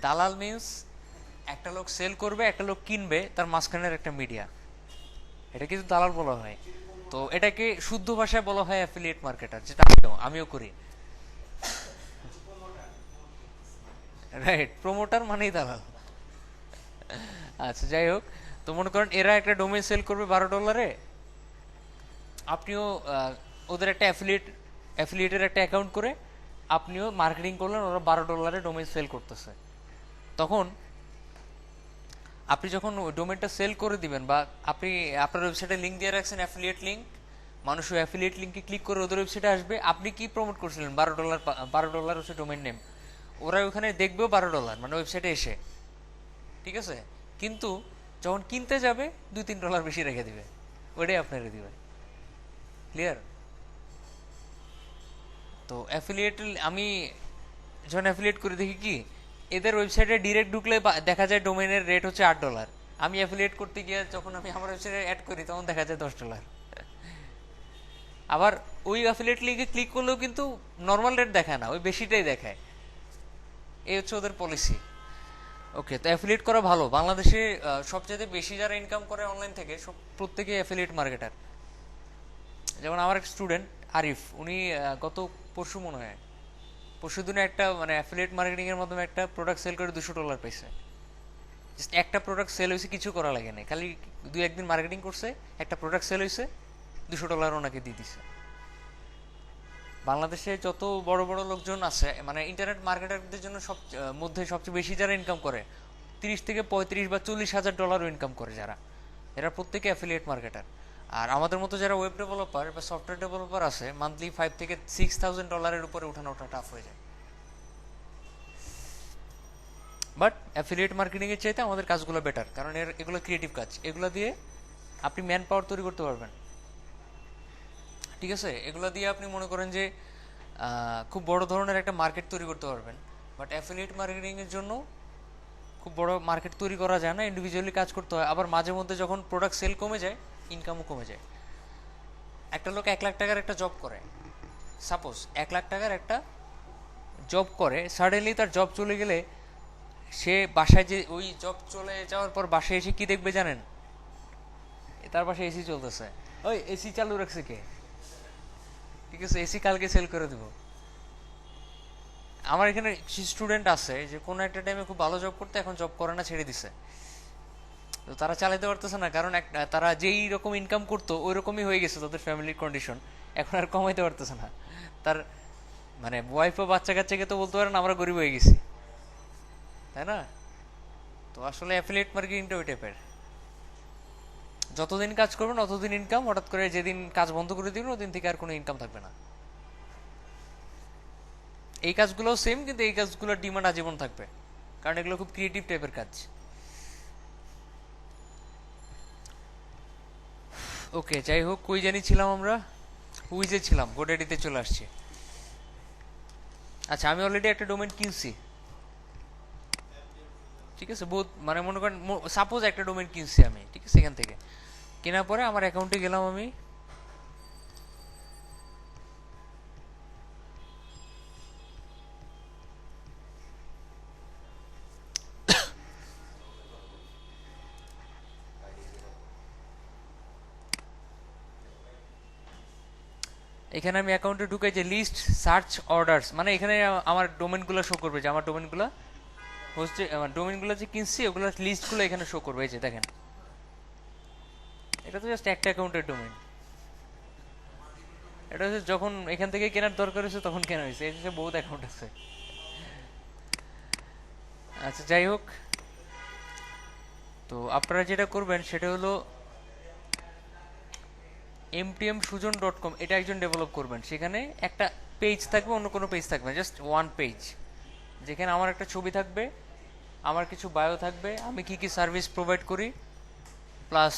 দালাল মিন্স একটা লোক সেল করবে, একটা লোক কিনবে, তার মাঝখানের একটা মিডিয়া, এটা কিন্তু দালাল বলা হয়। তো এটাকে শুদ্ধ ভাষায় বলা হয় অ্যাফিলিয়েট মার্কেটার, যেটা আমিও করি। রাইট, প্রমোটার মানেই দালাল। আচ্ছা যাই হোক, তো মনে করেন এরা একটা ডোমেইন সেল করবে $12, আপনিও ওদের একটা অ্যাফিলিয়েটের একটা অ্যাকাউন্ট করে আপনিও মার্কেটিং করলেন, ওরা $12 ডোমেইন সেল করতেছে। তখন আপনি যখন ডোমেনটা সেল করে দিবেন, বা আপনি আপনার ওয়েবসাইটে লিঙ্ক দিয়ে রাখছেন অ্যাফিলিয়েট লিঙ্ক, মানুষ ওই অ্যাফিলিয়েট লিঙ্কে ক্লিক করে ওদের ওয়েবসাইটে আসবে, আপনি কি প্রমোট করছিলেন $12 হচ্ছে ডোমেন নেম, ওরা ওখানে দেখবেও $12 মানে ওয়েবসাইটে এসে। ঠিক আছে, কিন্তু যখন কিনতে যাবে $2-3 বেশি রেখে দিবে, ওইটাই আপনারে দিবে। ক্লিয়ার? তো অ্যাফিলিয়েট, আমি যখন অ্যাফিলিয়েট করে দেখি কি, এদের ওয়েবসাইটে ডিরেক্ট ঢুকলে দেখা যায় ডোমেনের রেট হচ্ছে $8। আমি অ্যাফিলিয়েট করতে গিয়ে যখন আমি আমার ওয়েবসাইটে অ্যাড করি তখন দেখা যায় $10। আবার ওই অ্যাফিলিয়েট লিঙ্কে ক্লিক করলেও কিন্তু নর্মাল রেট দেখায় না, ওই বেশিটাই দেখায়। এই হচ্ছে ওদের পলিসি। ওকে, তো অ্যাফিলিয়েট করা ভালো। বাংলাদেশে সবচেয়ে বেশি যারা ইনকাম করে অনলাইন থেকে সব প্রত্যেকে অ্যাফিলিয়েট মার্কেটার। যেমন আমার এক স্টুডেন্ট আরিফ, উনি গত পরশু মনে হয়, পরশু দিনে একটা মানে অ্যাফিলিয়েট মার্কেটিং এর মাধ্যমে একটা প্রোডাক্ট সেল করে $200 পাইছে। জাস্ট একটা প্রোডাক্ট সেল হয়েছে, কিছু করা লাগে না, খালি 2-1 দিন মার্কেটিং করছে, একটা প্রোডাক্ট সেল হয়েছে, $200 ওনাকে দিয়ে দিছে। বাংলাদেশে যত বড় বড় লোকজন আছে, মানে ইন্টারনেট মার্কেটারদের জন্য মধ্যে সবচেয়ে বেশি যারা ইনকাম করে, 30 থেকে 35 বা $40,000 ইনকাম করে যারা, এরা প্রত্যেকে অ্যাফিলিয়েট মার্কেটার। আর আমাদের মতো যারা ওয়েব ডেভেলপার বা সফটওয়্যার ডেভেলপার আছে, মান্থলি $5,000 থেকে $6,000 উপরে ওঠা টাফ হয়ে যায়। বাট অ্যাফিলিয়েট মার্কেটিং এর চাইতে আমাদের কাজগুলো বেটার, কারণ এগুলো ক্রিয়েটিভ কাজ, এগুলো দিয়ে আপনি ম্যান পাওয়ার তৈরি করতে পারবেন। ঠিক আছে, এগুলো দিয়ে আপনি মনে করেন যে খুব বড় ধরনের একটা মার্কেট তৈরি করতে পারবেন। বাট অ্যাফিলিয়েট মার্কেটিং এর জন্য খুব বড় মার্কেট তৈরি করা যায় না, ইন্ডিভিজুয়ালি কাজ করতে হয়। আবার মাঝে মধ্যে যখন প্রোডাক্ট সেল কমে যায়, ইনকামও কমে যায়। একটা লোক 1 লাখ টাকার একটা জব করে, সাপোজ 1 লাখ টাকার একটা জব করে, সাডেনলি তার জব চলে গেলে সে বাসায়, যে ওই জব চলে যাওয়ার পর বাসায় এসে কি দেখবে জানেন? তার বাসায় এসি চলতেছে, ওই এসি চালু রাখছে কে? ঠিক আছে, এসি কালকে সেল করে দেবো। আমার এখানে স্টুডেন্ট আছে যে কোনো একটা টাইমে খুব ভালো জব করতে, এখন জব করে না, ছেড়ে দিছে। তো তারা চালাতে পারতেছে না, কারণ তারা যেই রকম ইনকাম করতো ওই রকমই হয়ে গেছে তাদের ফ্যামিলির কন্ডিশন, এখন আর কমাইতে পারতেছে না। তার মানে ওয়াইফ ও বাচ্চা কাচ্চাকে তো বলতে পারেন আমরা গরিব হয়ে গেছি, তাই না? তো আসলে অ্যাফিলিয়েট মার্কেটিংটা ওই টাইপের, যতদিন কাজ করবেন ততদিন ইনকাম, হঠাৎ করে যেদিন কাজ বন্ধ করে দিবেন ওদিন থেকে আর কোনো ইনকাম থাকবে না। এই কাজগুলো সেম, কিন্তু এই কাজগুলোর ডিমান্ড আজীবন থাকবে, কারণ এগুলো খুব ক্রিয়েটিভ টাইপের কাজ। ওকে, যাই হোক, কই জানি ছিলাম আমরা, উইজে ছিলাম, গোডাডিতে চলে আসছি। আচ্ছা, আমি অলরেডি একটা ডোমেন কিনছি, ঠিক আছে, বহুত মানে মনে করেন সাপোজ একটা ডোমেন কিনছি আমি, ঠিক আছে, এখান থেকে কেনার পরে আমার অ্যাকাউন্টে গেলাম আমি, এখানে আমি অ্যাকাউন্টে ঢুকে যে লিস্ট সার্চ অর্ডারস, মানে এখানে আমার ডোমেনগুলো শো করবে, যে আমার ডোমেনগুলো হোস্টে, আমার ডোমেনগুলো যে কিনছি ওগুলোর লিস্টগুলো এখানে শো করবে। এই যে দেখেন, এটা তো জাস্ট একটা অ্যাকাউন্টের ডোমেন, এটা হচ্ছে যখন এখান থেকে কেনার দরকার হয়েছে তখন কেনা হয়েছে, এই যে বহুত অ্যাকাউন্ট আছে। আচ্ছা, যাই হোক, তো আপনারা যেটা করবেন সেটা হলো mtmsujon.com, এটা একজন ডেভেলপ করবেন, সেখানে একটা পেজ থাকবে, অন্য কোনো পেজ থাকবে, জাস্ট ওয়ান পেজ, যেখানে আমার একটা ছবি থাকবে, আমার কিছু বায়ো থাকবে, আমি কি কি সার্ভিস প্রোভাইড করি, প্লাস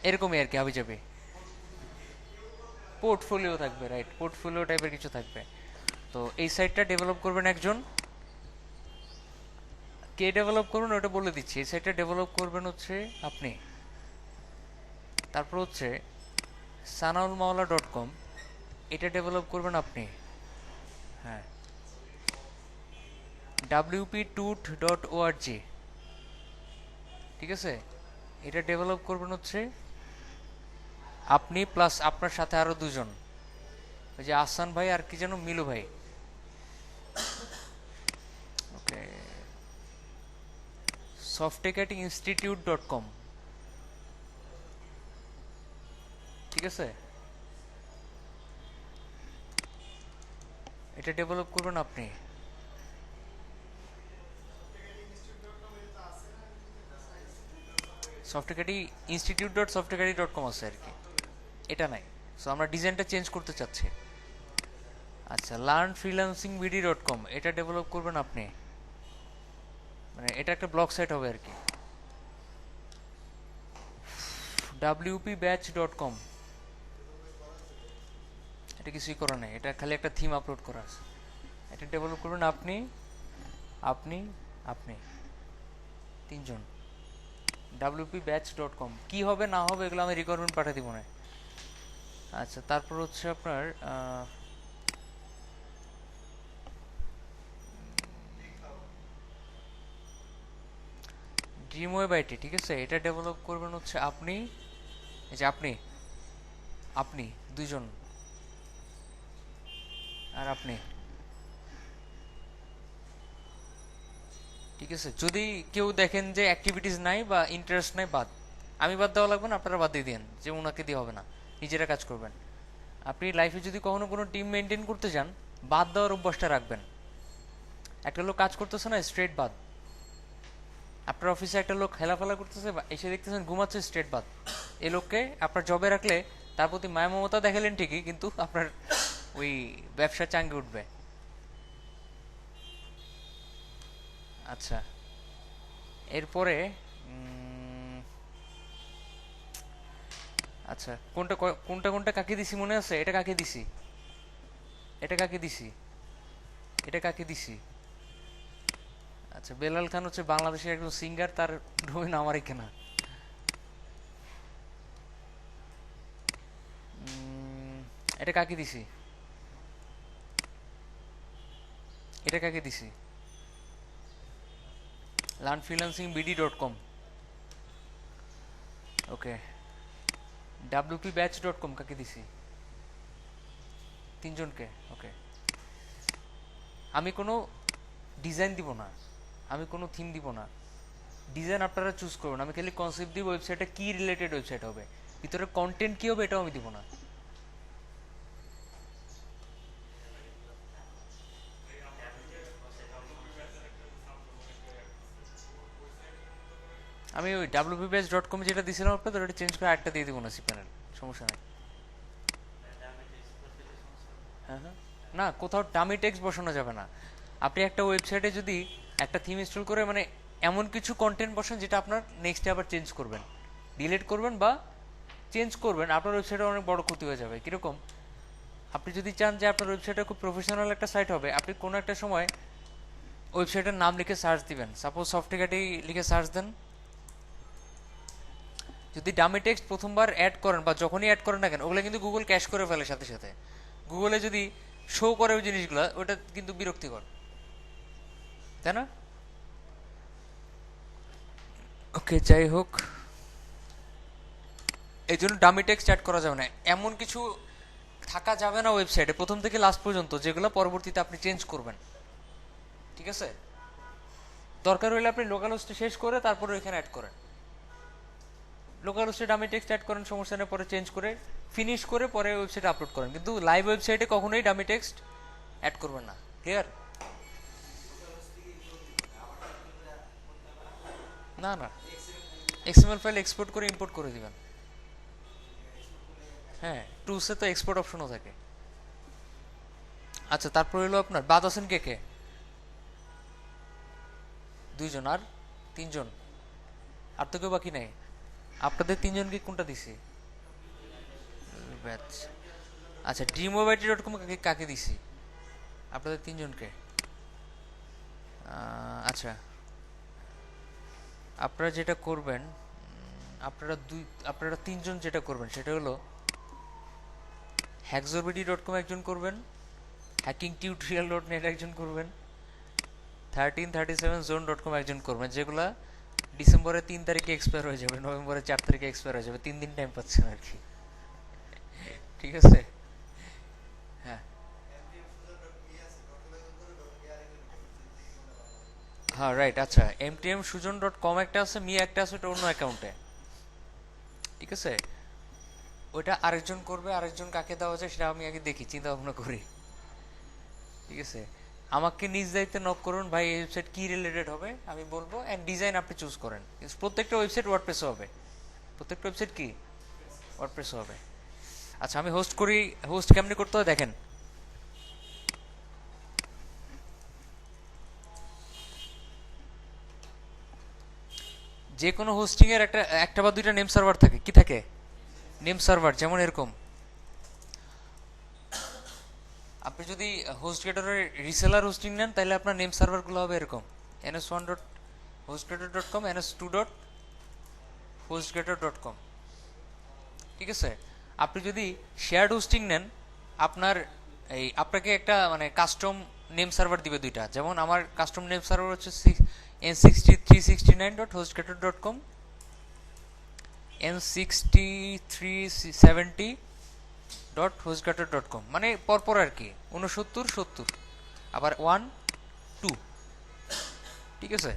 এরকমই আর কি, হাবি যাবে পোর্টফোলিও থাকবে, রাইট, পোর্টফোলিও টাইপের কিছু থাকবে। তো এই সাইটটা ডেভেলপ করবেন একজন, কে ডেভেলপ করবেন ওটা বলে দিচ্ছি। এই সাইটটা ডেভেলপ করবেন হচ্ছে আপনি, তারপর হচ্ছে sanaulmaula.com, এটা ডেভেলপ করবেন আপনি, হ্যাঁ, wptut.org, ঠিক আছে, এটা ডেভেলপ করবেন হচ্ছে আপনি, প্লাস আপনার সাথে আরো দুজন, ওই যে আহসান ভাই আর কি যেন, মিলু ভাই। ওকে, softecatinginstitute.com, ঠিক আছে, এটা ডেভেলপ করবেন আপনি। সফটওয়্যারটি institute.softecaty.com আছে আর কি, এটা নাই। সো আমরা ডিজাইনটা চেঞ্জ করতে চাচ্ছি। আচ্ছা, learnfreelancingvd.com, এটা ডেভেলপ করবেন আপনি, মানে এটা একটা ব্লগ সাইট হবে আর কি। wpbatch.com, এটা কিছুই করা নেই, এটা খালি একটা থিম আপলোড করা আছে, এটা ডেভেলপ করবেন আপনি, আপনি, আপনি, তিনজন। wpbatch.com, কি হবে না হবে এগুলো আমি রিকোয়ারমেন্ট পাঠিয়ে দিব না। আচ্ছা, তারপর হচ্ছে আপনার ড্রিম ওয়েব আইটি, ঠিক আছে, এটা ডেভেলপ করবেন হচ্ছে আপনি, এই যে আপনি, আপনি দুইজন, আর আপনি, ঠিক আছে। যদি কেউ দেখেন যে অ্যাক্টিভিটিস নাই বা ইন্টারেস্ট নাই, বাদ, আমি বাদ দেওয়া লাগবে না, আপনারা বাদ দিয়ে দেন, যে ওনাকে দিয়ে হবে না, নিজেরা কাজ করবেন। আপনি লাইফে যদি কখনো কোনো টিম মেনটেন করতে যান, বাদ দেওয়ার অভ্যাসটা রাখবেন। একটা লোক কাজ করতেছে না, স্ট্রেট বাদ। আপনার অফিসে একটা লোক খেলাফেলা করতেছে, এসে দেখতেছেন ঘুমাচ্ছে, স্ট্রেট বাদ। এই লোককে আপনার জবে রাখলে তার প্রতি মায়া মমতা দেখালেন ঠিকই, কিন্তু আপনার ওই ব্যবসা চাঙ্গে উঠবে। আচ্ছা, এরপরে আচ্ছা, কোনটা কোনটা কোনটা কাকে দিছি মনে আছে? এটা কাকে দিছি, এটা কাকে দিছি, এটা কাকে দিছি? আচ্ছা, বেলাল খান হচ্ছে বাংলাদেশের একজন সিঙ্গার, তার ডোমেন আমারই কেনা। এটা কাকে দিছি, এটা কাকে দিছি? learnfreelancingvd.com, ওকে। wpbatch.com কাকে দিছি? তিনজনকে, ওকে। আমি কোনো ডিজাইন দিব না, আমি কোনো থিম দিব না, ডিজাইন আপনারা চুজ করুন, আমি খালি কনসেপ্ট দিব, ওয়েবসাইটটা কি রিলেটেড ওয়েবসাইট হবে, ভিতরে কন্টেন্ট কি হবে এটাও আমি দিব না। আমি ওই wpbase.com যেটা দিছিলাম আপনাদের ওটা চেঞ্জ করে একটা দিয়ে দিব না সিপ্যানেল, সমস্যা নাই। হ্যাঁ হ্যাঁ, না কোথাও ডামি টেক্সট বসানো যাবে না। আপনি একটা ওয়েবসাইটে যদি একটা থিম ইনস্টল করে মানে এমন কিছু কন্টেন্ট বসান যেটা আপনার নেক্সটে আবার চেঞ্জ করবেন, ডিলিট করবেন বা চেঞ্জ করবেন, আপনার ওয়েবসাইটে অনেক বড় ক্ষতি হয়ে যাবে। কীরকম, আপনি যদি চান যে আপনার ওয়েবসাইটে খুব প্রফেশনাল একটা সাইট হবে, আপনি কোনো একটা সময় ওয়েবসাইটের নাম লিখে সার্চ দিবেন, সাপোজ সফটওয়্যারটি লিখে সার্চ দেন। যদি ডামি টেক্সট প্রথমবার অ্যাড করেন বা যখনই অ্যাড করেন না কেন, ওগুলো কিন্তু গুগল ক্যাশ করে ফেলে সাথে সাথে। গুগলে যদি শো করে ওই জিনিসগুলো, ওটা কিন্তু বিরক্তিকর, তাই না? ওকে, যাই হোক, এই জন্য ডামি টেক্সট অ্যাড করা যাবে না। এমন কিছু থাকা যাবে না ওয়েবসাইটে প্রথম থেকে লাস্ট পর্যন্ত যেগুলো পরবর্তীতে আপনি চেঞ্জ করবেন, ঠিক আছে? দরকার হলে আপনি লোকাল হোস্টে শেষ করে তারপরে ওইখানে অ্যাড করেন, লোকাল হোস্টে ডামি টেক্সট অ্যাড করেন, সমস্যা নেই, পরে চেঞ্জ করে ফিনিশ করে পরে ওয়েবসাইটে আপলোড করেন, কিন্তু লাইভ ওয়েবসাইটে কখনোই ডামি টেক্সট অ্যাড করবেন না। ক্লিয়ার? না না, এক্সএমএল ফাইল এক্সপোর্ট করে ইম্পোর্ট করে দিবেন। হ্যাঁ, টুলসে তো এক্সপোর্ট অপশনও থাকে। আচ্ছা, তারপর হলো আপনার বাদ আছেন কে কে? দুইজন আর তিনজন, আর তো কেউ বাকি নাই। আপনাদের তিনজনকে কোনটা দিছি? ব্যাচ। আচ্ছা, dreamobyte.com কাকে কাকে দিছি? আপনাদের তিনজনকে। আচ্ছা, আপনারা যেটা করবেন, আপনারা তিনজন যেটা করবেন সেটা হলো hackzorbidy.com একজন করবেন, hackingtutorial.net একজন করবেন, 1337zone.com একজন করবেন, যেগুলা ডিসেম্বরের 3 তারিখে এক্সপায়ার হয়ে যাবে, নভেম্বরের 4 তারিখে এক্সপায়ার হয়ে যাবে, 3 দিন টাইম পাচ্ছেন আর কি। ঠিক আছে? হ্যাঁ হ্যাঁ, রাইট। আচ্ছা, mtmsujan.com একটা আছে, মি একটা আছে, ওটা অন্য অ্যাকাউন্টে, ঠিক আছে? ওইটা আরেকজন করবে, আরেকজন কাকে দেওয়া যায় সেটা আমি আগে দেখি, চিন্তা ভাবনা করি, ঠিক আছে? আমাকে নিজ দায়িত্বে নক করুন, ভাই এই ওয়েবসাইট কি রিলেটেড হবে, আমি বলবো, অ্যান্ড ডিজাইন আপনি চুজ করেন। প্রত্যেকটা ওয়েবসাইট ওয়ার্ডপ্রেসে হবে, প্রত্যেকটা ওয়েবসাইট কি ওয়ার্ডপ্রেসে হবে। আচ্ছা, আমি হোস্ট করি। হোস্ট কেমনি করতে হয় দেখেন। যে কোনো হোস্টিং এর একটা একটা বা দুইটা নেম সার্ভার থাকে, কি থাকে? Name server. যেমন এরকম, আপনি যদি হোস্টগেটরের রিসেলার হোস্টিং নেন তাহলে আপনার নেম সার্ভারগুলো হবে এরকম: ns1.hostgator.com, ns2.hostgator.com, ঠিক আছে? আপনি যদি শেয়ার্ড হোস্টিং নেন, আপনার আপনাকে একটা মানে কাস্টম নেম সার্ভার দিবে দুইটা। যেমন আমার কাস্টম নেম সার্ভার হচ্ছে n6369.hostgator.com, n6370.hostgator.com, মানে পরপর আর কি, 69 70, আবার 1 2, ঠিক আছে?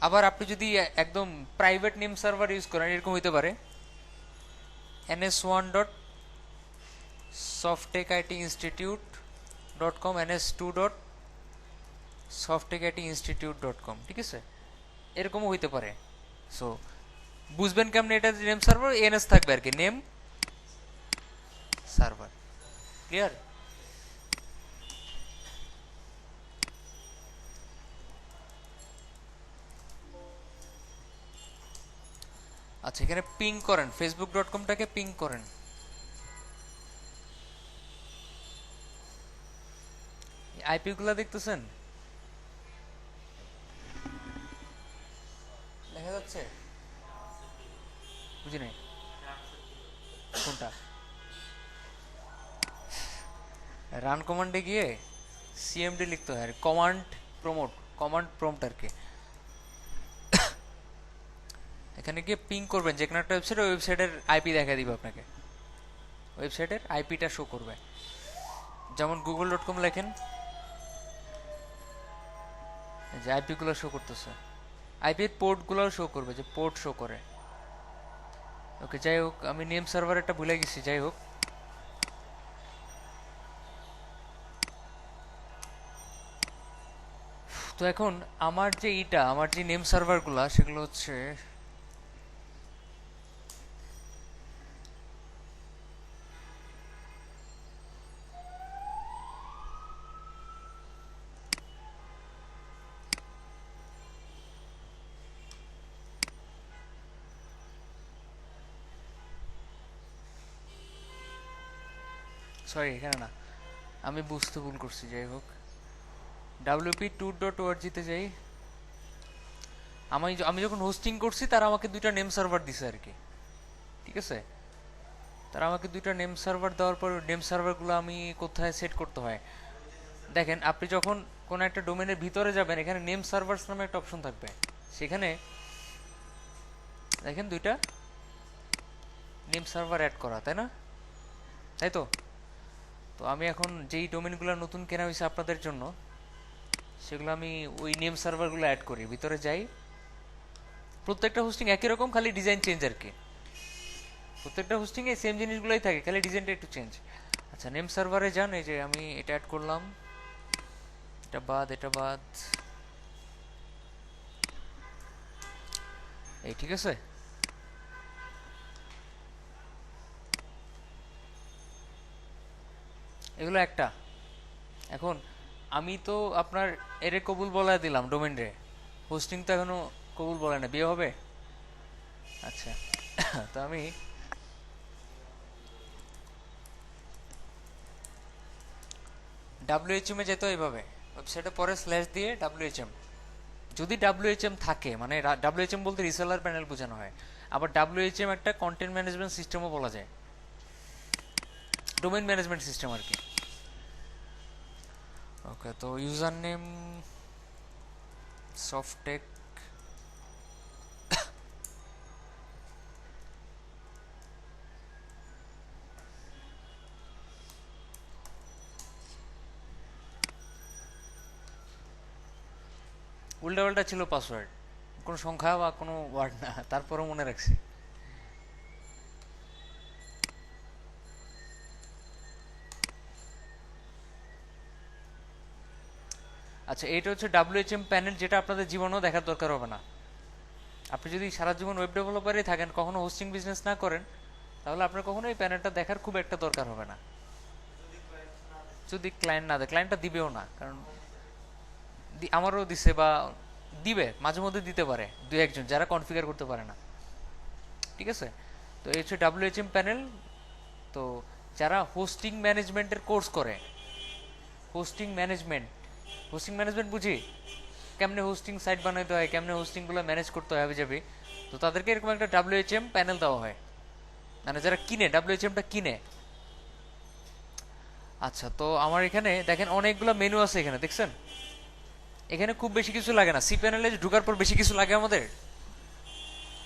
আবার আপনি যদি একদম প্রাইভেট নেম সার্ভার ইউজ করেন, এরকম হইতে পারে ns1.softtechinstitute.com, ns2.softtechinstitute.com, ঠিক আছে? এরকমও হইতে পারে। সো বুঝবেন কেমন এটা নেম সার্ভার, এনএস থাকবে আর কি, নেম সার্ভার। ক্লিয়ার? আচ্ছা, এখানে পিং করেন, facebook.com-টাকে পিং করেন। আইপি গুলা দেখতেছেন, দেখা যাচ্ছে? বুঝি নাই কোনটা। রান কমান্ডে গিয়ে সিএমডি লিখতে হয়, কমান্ড প্রমোট, কমান্ড প্রম্পট আর কি। এখানে গিয়ে পিং করবেন যে কোনো একটা ওয়েবসাইট, ওই ওয়েবসাইটের আইপি দেখা দিবে আপনাকে, ওয়েবসাইটের আইপিটা শো করবে। যেমন google.com লেখেন, যে আইপি গুলো শো করতেছে, আইপির পোর্ট গুলো শো করবে, যে পোর্ট শো করে। ওকে, যাই হোক, আমি নেম সার্ভার একটা ভুলে গেছি, যাই হোক। তো এখন আমার যে নেম সার্ভারগুলো সেগুলো হচ্ছে সরি এখানে না, আমি বুঝতে ভুল করছি। যাই হোক, wp2.org-তে যাই। আমি যখন হোস্টিং করছি তারা আমাকে দুইটা নেম সার্ভার দিছে আর কি, ঠিক আছে? তারা আমাকে দুইটা নেম সার্ভার দেওয়ার পর নেম সার্ভারগুলো আমি কোথায় সেট করতে হয় দেখেন। আপনি যখন কোনো একটা ডোমেনের ভিতরে যাবেন, এখানে নেম সার্ভারস নামে একটা অপশন থাকবে, সেখানে দেখেন দুইটা নেম সার্ভার অ্যাড করা, তাই না? তাই তো। তো আমি এখন যেই ডোমেনগুলো নতুন কেনা হয়েছে আপনাদের জন্য, সেগুলো আমি ওই নেম সার্ভারগুলো অ্যাড করি, ভিতরে যাই। প্রত্যেকটা হোস্টিং একই রকম, খালি ডিজাইন চেঞ্জ আর কি। প্রত্যেকটা হোস্টিংয়ে সেম জিনিসগুলোই থাকে, খালি ডিজাইনটা একটু চেঞ্জ। আচ্ছা, নেম সার্ভারে যান। এই যে আমি এটা অ্যাড করলাম, এটা বাদ, এটা বাদ, এই ঠিক আছে। এগুলো একটা। এখন আমি তো আপনার এরে কবুল বলা দিলাম ডোমেন রে, হোস্টিং তো এখনো কবুল বলে না, বিয়ে হবে। আচ্ছা, তো আমি ডাব্লিউএইচএম এ যেত এইভাবে, ওয়েবসাইটে পরে স্ল্যাশ দিয়ে ডাব্লিউএইচএম। যদি ডাব্লিউএইচএম থাকে, মানে ডাব্লিউএইচএম বলতে রিসেলার প্যানেল বোঝানো হয়। আবার ডাব্লিউএইচএম একটা কন্টেন্ট ম্যানেজমেন্ট সিস্টেমও বলা যায়, ডোমেন ম্যানেজমেন্ট সিস্টেম আর কি। ওকে, তো ইউজার নেম সফটেক, উল্টাপাল্টা ছিল পাসওয়ার্ড, কোনো সংখ্যা বা কোনো ওয়ার্ড না, তারপরেও মনে রাখছি। আচ্ছা, এইটা হচ্ছে ডাব্লিউএইচএম প্যানেল, যেটা আপনাদের জীবনেও দেখার দরকার হবে না। আপনি যদি সারা জীবন ওয়েব ডেভেলপারই থাকেন, কখনো হোস্টিং বিজনেস না করেন, তাহলে আপনার কখনো এই প্যানেলটা দেখার খুব একটা দরকার হবে না। যদি ক্লায়েন্ট না দেয়, ক্লায়েন্টটা দিবেও না, কারণ আমারও দিছে বা দিবে, মাঝে মধ্যে দিতে পারে দুই একজন যারা কনফিগার করতে পারে না, ঠিক আছে? তো এই হচ্ছে ডাব্লিউএইচএম প্যানেল। তো যারা হোস্টিং ম্যানেজমেন্টের কোর্স করে, হোস্টিং ম্যানেজমেন্ট, হোস্টিং ম্যানেজমেন্ট বুঝি, কেমনে হোস্টিং সাইট বানাইতে হয়, কেমনে হোস্টিংগুলো ম্যানেজ করতে হয় যাবে, তো তাদেরকে এরকম একটা ডাব্লিউএইচএম প্যানেল দেওয়া হয়, মানে যারা কিনে, ডাব্লিউএইচএমটা কিনে। আচ্ছা, তো আমার এখানে দেখেন অনেকগুলো মেনু আছে, এখানে দেখছেন। এখানে খুব বেশি কিছু লাগে না, সি প্যানেলে ঢোকার পর বেশি কিছু লাগে আমাদের।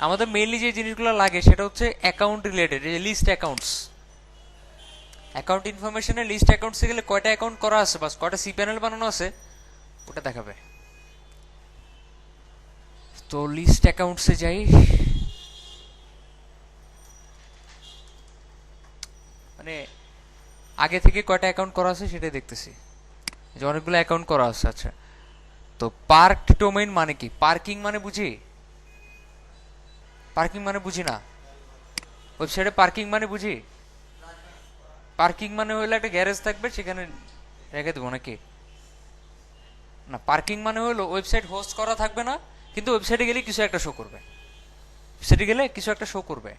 আমাদের মেইনলি যে জিনিসগুলো লাগে সেটা হচ্ছে অ্যাকাউন্ট রিলেটেড, এই যে লিস্ট অ্যাকাউন্টস, অ্যাকাউন্ট ইনফরমেশনের লিস্ট অ্যাকাউন্টসে গেলে কয়টা অ্যাকাউন্ট করা আছে, বাস কয়টা সি প্যানেল বানানো আছে ওটা দেখাবে। তো লিস্ট অ্যাকাউন্টসে যাই, মানে আগে থেকে কয়টা অ্যাকাউন্ট করা আছে সেটাই দেখতেছি, যে অনেকগুলো অ্যাকাউন্ট করা আছে। আচ্ছা, তো পার্কড ডোমেইন মানে কি? পার্কিং মানে বুঝি? পার্কিং মানে বুঝি না, ওয়েবসাইটে পার্কিং মানে বুঝি? পার্কিং মানে হলো একটা গ্যারেজ থাকবে, সেখানে রেখে দেবো নাকি? না, পার্কিং মানে হলো ওয়েবসাইট হোস্ট করা থাকবে না, কিন্তু ওয়েবসাইটে গেলে কিছু একটা শো করবে, ওয়েবসাইটে গেলে কিছু একটা শো করবে,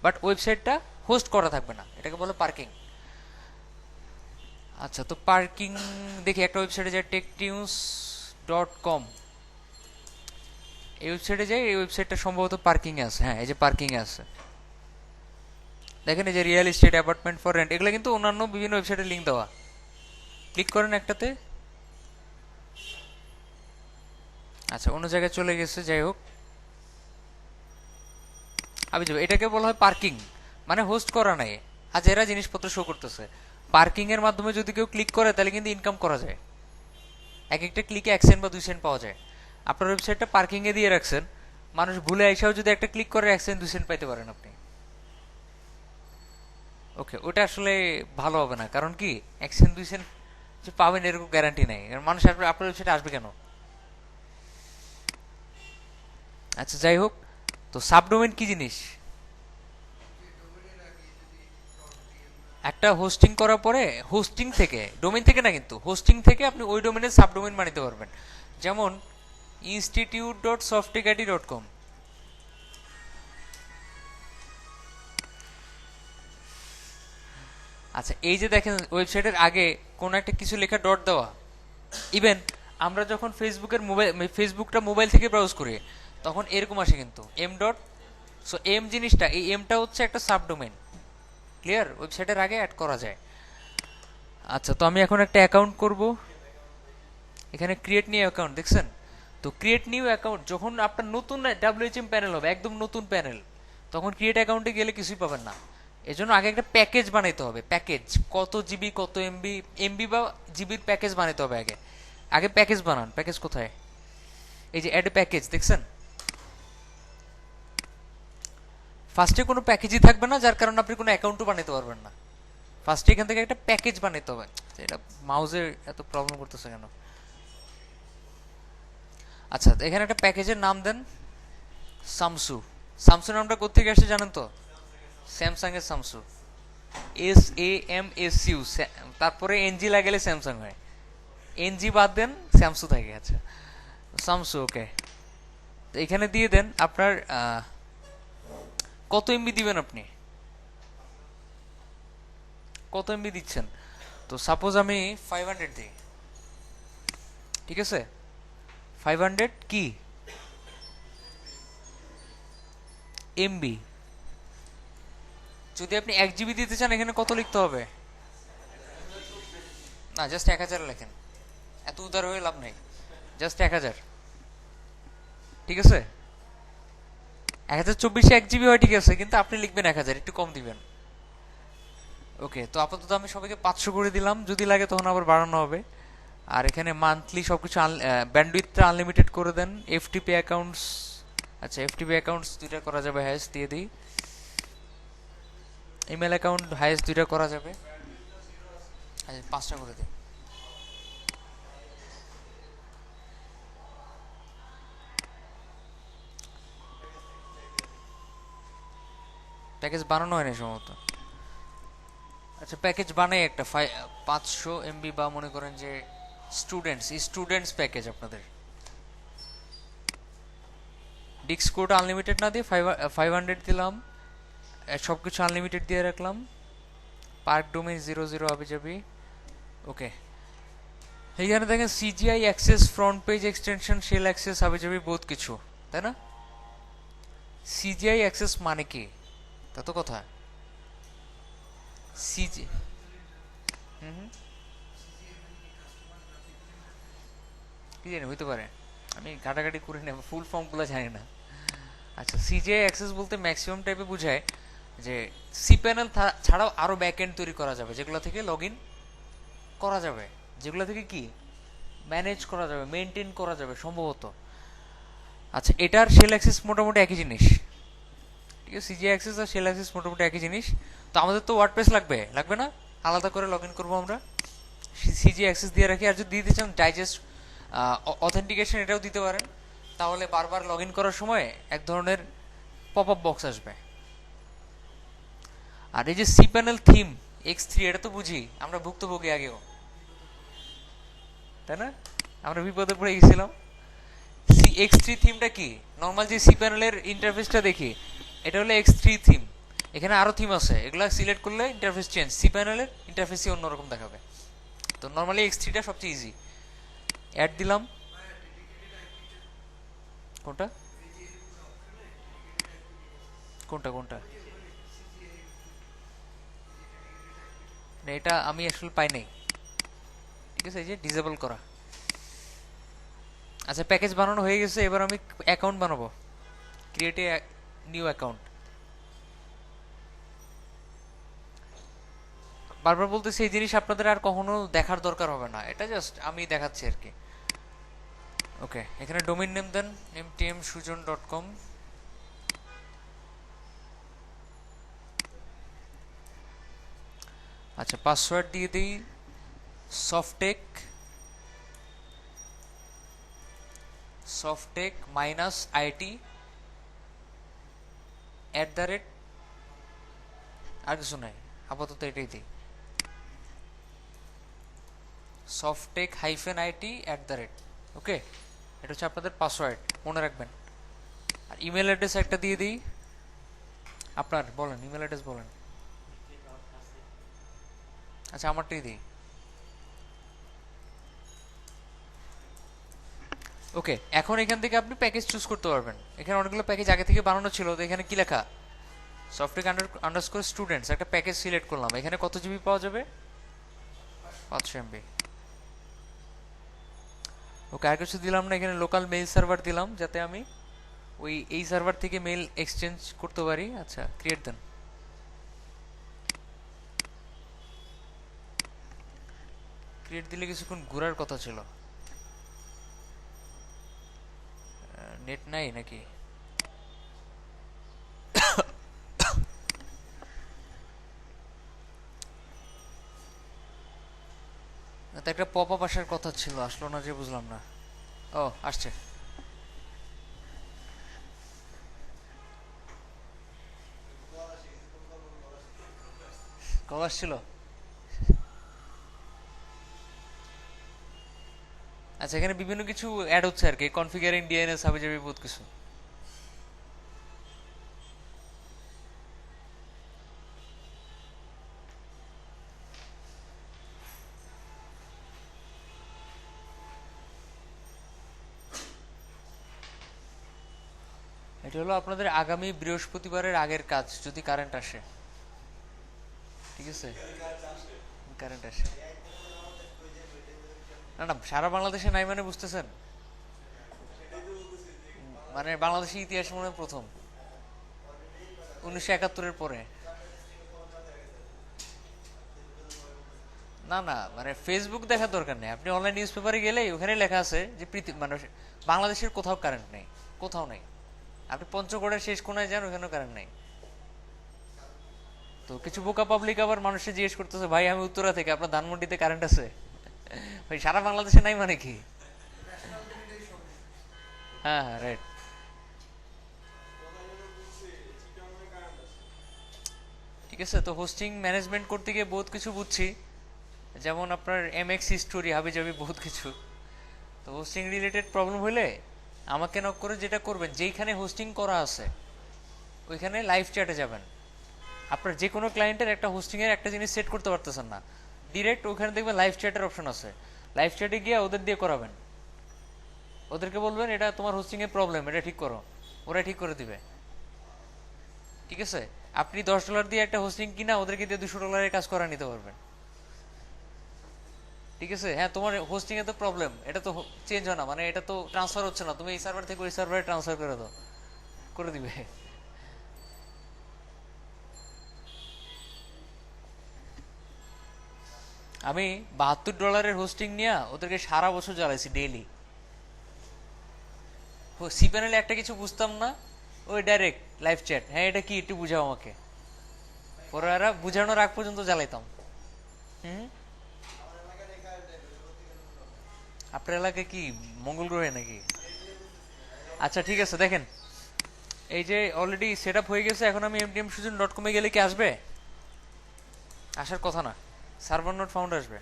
বাট ওয়েবসাইটটা হোস্ট করা থাকবে না, এটাকে বলে পার্কিং। আচ্ছা, তো পার্কিং দেখি একটা ওয়েবসাইটে যায়, টেকটিউন্স.com, এই ওয়েবসাইটে যাই, এই ওয়েবসাইটটা সম্ভবত পার্কিং এ আছে। হ্যাঁ, এই যে পার্কিং এ আছে, দেখেন এই যে real estate, apartment for rent, এগুলো কিন্তু অন্যান্য বিভিন্ন ওয়েবসাইটে লিঙ্ক দেওয়া। ক্লিক করেন একটাতে, আচ্ছা অন্য জায়গায় চলে গেছে। যাই হোক, আমি যাবো, এটাকে বলা হয় পার্কিং, মানে হোস্ট করা নাই, আজ এরা জিনিসপত্র শো করতেছে। পার্কিং এর মাধ্যমে যদি কেউ ক্লিক করে তাহলে কিন্তু ইনকাম করা যায়, এক একটা ক্লিকে 1 সেন্ট বা 2 সেন্ট পাওয়া যায়। আপনার ওয়েবসাইটটা পার্কিং এ দিয়ে রাখছেন, মানুষ ভুলে আইসাও যদি একটা ক্লিক করে 1 সেন্ট 2 সেন্ট পাইতে পারেন আপনি। ওকে, ওটা আসলে ভালো হবে না, কারণ কি 1 সেন্ট 2 সেন্ট যে পাবেন এরকম গ্যারান্টি নাই, কারণ মানুষ আসবে আপনার ওয়েবসাইটে আসবে কেন? আচ্ছা, যাই হোক, তো সাবডোমেন কি জিনিস? একটা হোস্টিং করার পরে, হোস্টিং থেকে, ডোমেন থেকে না কিন্তু, হোস্টিং থেকে আপনি ওই ডোমেনের সাবডোমেন বানাতে পারবেন। যেমন institute.softicad.com, আচ্ছা, এই যে দেখেন ওয়েবসাইটের আগে কোন একটা কিছু লেখা ডট দেওয়া, ইভেন আমরা যখন ফেসবুকটা মোবাইল থেকে ব্রাউজ করি তখন এরকম আসে কিন্তু এম ডট। সো এম জিনিসটা, এই এমটা হচ্ছে একটা সাবডোমেন। ক্লিয়ার? ওয়েবসাইটের আগে অ্যাড করা যায়। আচ্ছা, তো আমি এখন একটা অ্যাকাউন্ট করব। এখানে ক্রিয়েট নিউ অ্যাকাউন্ট দেখছেন? তো ক্রিয়েট নিউ অ্যাকাউন্ট যখন আপনার নতুন ডাব্লিউএইচএম প্যানেল হবে, একদম নতুন প্যানেল, তখন ক্রিয়েট অ্যাকাউন্টে গেলে কিছুই পাবেন না। এজন্য আগে একটা প্যাকেজ বানাইতে হবে। প্যাকেজ কত জিবি, কত এমবি, এমবি বা জিবির প্যাকেজ বানাইতে হবে আগে। আগে প্যাকেজ বানান। প্যাকেজ কোথায়? এই যে অ্যাড প্যাকেজ দেখছেন? ফার্স্টে কোনো প্যাকেজই থাকবে না, যার কারণে আপনি কোনো অ্যাকাউন্টও বানাইতে পারবেন না। ফার্স্টে এখান থেকে একটা প্যাকেজ বানাইতে হবে। এটা মাউজের এত প্রবলেম করতেছে কেন? আচ্ছা, তো এখানে একটা প্যাকেজের নাম দেন সামসু। সামসু নামটা কোথেকে আসছে জানেন তো? স্যামসাং এর সামসু। SAMSU, তারপরে এনজি লাগালে স্যামসাং হয়। এনজি বাদ দেন, স্যামসু থাকে। আচ্ছা, সামসু। ওকে, তো এখানে দিয়ে দেন আপনার কত এমবি দিবেন আপনি, কত এমবি দিচ্ছেন। তো সাপোজ আমি 500 দিই, ঠিক আছে? 500 কি এমবি। যদি আপনি 1 জিবি দিতে চান এখানে কত লিখতে হবে? না, জাস্ট 1000 লেখেন। এত উদার হয়ে লাভ নেই, জাস্ট 1000। ঠিক আছে? 1024 1 জিবি হয়, ঠিক আছে, কিন্তু আপনি লিখবেন 1000, একটু কম দিবেন। ওকে, তো আপাতত আমি সবাইকে 500 করে দিলাম, যদি লাগে তখন আবার বাড়ানো হবে। আর এখানে মান্থলি সবকিছু ব্যান্ডউইথটা আনলিমিটেড করে দেন। এফটিপি অ্যাকাউন্টস, আচ্ছা এফটিপি অ্যাকাউন্টস 2টা করা যাবে, হাইয়েস্ট দিয়ে দিই। ইমেল অ্যাকাউন্ট হাইয়েস্ট 2টা করা যাবে, আচ্ছা 5টা করে দিই। প্যাকেজ বানানো হয়নি সম্ভবত। আচ্ছা, প্যাকেজ বানাই একটা 500 MB, বা মনে করেন যে স্টুডেন্টস প্যাকেজ আপনাদের। ডিস্ক কোড আনলিমিটেড না দিয়ে 500 দিলাম, সব কিছু আনলিমিটেড দিয়ে রাখলাম। পার্ক ডোমেইন 00 হবে যাবি। ওকে, এইখানে দেখেন CGI access, front page extension, shell access হবে যাবি, বহুত কিছু, তাই না? সিজিআই অ্যাক্সেস মানে কি তা তো কথা। সিজি হুম হুম, কি জানি, হইতে পারে, আমি ঘাটাঘাটি করি না, ফুল ফর্মগুলো জানি না। আচ্ছা, সিজিআই অ্যাক্সেস বলতে ম্যাক্সিমাম টাইপে বোঝায় যে সি প্যানেল ছাড়াও আরো ব্যাক এন্ড তৈরি করা যাবে, যেগুলো থেকে লগ ইন করা যাবে, যেগুলো থেকে কি ম্যানেজ করা যাবে, মেনটেন করা যাবে সম্ভবত। আচ্ছা, এটার শেল অ্যাক্সেস মোটামুটি একই জিনিস। ঠিক আছে, সিজিআই অ্যাক্সেস আর শেল অ্যাক্সেস মোটামুটি একই জিনিস। তো আমাদের তো ওয়ার্ডপ্রেস লাগবে, লাগবে না? আলাদা করে লগ ইন করবো আমরা, সিজিআই অ্যাক্সেস দিয়ে রাখি। আর যদি দিতে চান ডাইজেস্ট অথেন্টিকেশন, এটাও দিতে পারেন। তাহলে বারবার লগ ইন করার সময় এক ধরনের পপ আপ বক্স আসবে। আর এই যে সি প্যানেল থিম X3, এটা তো বুঝি আমরা ভুক্তভোগী আগেও, তাই না? আমরা বিপদে পড়ে গেছিলাম। X3 থিমটা কি? নর্মাল যে সি প্যানেলের ইন্টারফেসটা দেখি, এটা হলো X3 থিম। এখানে আরো থিম আছে, এগুলা সিলেক্ট করলে ইন্টারফেস চেঞ্জ, সি প্যানেলের ইন্টারফেসই অন্যরকম দেখাবে। তো নর্মালি X3টা সবচেয়ে ইজি। অ্যাড দিলাম। কোনটা কোনটা কোনটা? না, এটা আমি আসলে পাই নাই। ঠিক আছে, এই যে ডিসেবল করা। আচ্ছা, প্যাকেজ বানানো হয়ে গেছে, এবার আমি অ্যাকাউন্ট বানাবো। Create a new account. বারবার বলতেছি এই জিনিস আপনাদের আর কখনো দেখার দরকার হবে না, এটা জাস্ট আমি দেখাচ্ছি আর কি। ওকে, এখানে ডোমেইন নেম দেন mtmsujon.com। আচ্ছা, পাসওয়ার্ড দিয়ে দিই সফটেক -it @ আর কিছু নাই, আপাতত এটাই দিই, softtech-it @ ওকে, এটা হচ্ছে আপনাদের পাসওয়ার্ড, মনে রাখবেন। আর ইমেল অ্যাড্রেস একটা দিয়ে দিই আপনার, বলেন ইমেল অ্যাড্রেস বলেন। আচ্ছা আমারটাই দিই। ওকে, এখন এখান থেকে আপনি প্যাকেজ চুজ করতে পারবেন। এখানে অনেকগুলো প্যাকেজ আগে থেকে বানানো ছিল, তো এখানে কি লেখা, সফটওয়্যার আন্ডারস্কোর স্টুডেন্টস, একটা প্যাকেজ সিলেক্ট করলাম। এখানে কত জিবি পাওয়া যাবে, 500 MB। ওকে, আর কিছু দিলাম না, এখানে লোকাল মেইল সার্ভার দিলাম যাতে আমি এই সার্ভার থেকে মেইল এক্সচেঞ্জ করতে পারি। আচ্ছা, ক্রিয়েট দেন। ক্রিয়েট দিলে কিছুক্ষণ ঘোরার কথা ছিল। নেট নাই নাকি? না তো, একটা পপ আপ আসার কথা ছিল, আসলো না যে, বুঝলাম না। ও, আসছে। কল আসছিল। আচ্ছা, এখানে বিভিন্ন কিছু অ্যাড হচ্ছে আর কি, কনফিগারিং ডিএনএস হাবিজাবি বহুত কিছু। এটা হলো আপনাদের আগামী বৃহস্পতিবারের আগের কাজ, যদি কারেন্ট আসে। ঠিক আছে, কারেন্ট আসে। না না, সারা বাংলাদেশে নাই মানে বুঝতেছেন, মানে বাংলাদেশের ইতিহাসে মনে হয় প্রথম, 1971-এর পরে। না না, মানে ফেসবুক দেখার দরকার নেই, আপনি অনলাইন নিউজ পেপারে গেলেই ওখানে লেখা আছে যে মানে বাংলাদেশের কোথাও কারেন্ট নেই, কোথাও নেই। আপনি পঞ্চগড়ের শেষ কোনায় যান, ওখানেও কারেন্ট নেই। তো কিছু বোকা পাবলিক আবার মানুষে জিজ্ঞেস করতেছে, ভাই আমি উত্তরা থেকে, আপনার ধানমন্ডিতে কারেন্ট আছে? ভাই সারা বাংলাদেশে নাই মানে কি? হ্যাঁ হ্যাঁ, রাইট। ঠিক আছে, তো হোস্টিং ম্যানেজমেন্ট করতে গিয়ে বহুত কিছু বুঝছি, যেমন আপনার এমএক্স হিস্টোরি হাবি যাবি বহুত কিছু। তো হোস্টিং রিলেটেড প্রবলেম হলে আমাকে নক করে যেটা করবেন, যেইখানে হোস্টিং করা আছে ওইখানে লাইভ চ্যাটে যাবেন। আপনার যে কোনো ক্লায়েন্টের একটা হোস্টিংয়ের একটা জিনিস সেট করতে পারতেছেন না, ডিরেক্ট ওখানে দেখবেন লাইভ চ্যাটের অপশন আছে। লাইভ চ্যাটে গিয়ে ওদের দিয়ে করাবেন, ওদেরকে বলবেন এটা তোমার হোস্টিংয়ের প্রবলেম, এটা ঠিক করো, ওরা ঠিক করে দিবে। ঠিক আছে, আপনি $10 দিয়ে একটা হোস্টিং কিনা ওদেরকে দিয়ে $200 কাজ করা নিতে পারবেন। ঠিক আছে, হ্যাঁ তোমার হোস্টিং এ তো প্রবলেম, এটা তো চেঞ্জ হয় না, মানে এটা তো ট্রান্সফার হচ্ছে না, তুমি এই সার্ভার থেকে ওই সার্ভারে ট্রান্সফার করে দাও, করে দিবে। আমি $72 হোস্টিং নিয়ে ওদেরকে সারা বছর জ্বালাইছি ডেইলি। সি প্যানেলে একটা কিছু বুঝতাম না, ওই ডাইরেক্ট লাইভ চ্যাট, হ্যাঁ এটা কি একটু বুঝাও আমাকে, পরে এরা বুঝানোর আগ পর্যন্ত জ্বালাইতাম। হুম, আপনার এলাকায় কি মঙ্গল গ্রহে নাকি? আচ্ছা ঠিক আছে, দেখেন এই যে অলরেডি সেট আপ হয়ে গেছে। এখন আমি mdmsujan.com এ গেলে কি আসবে? আসার কথা না, সার্ভার নোট ফাউন্ড আসবে।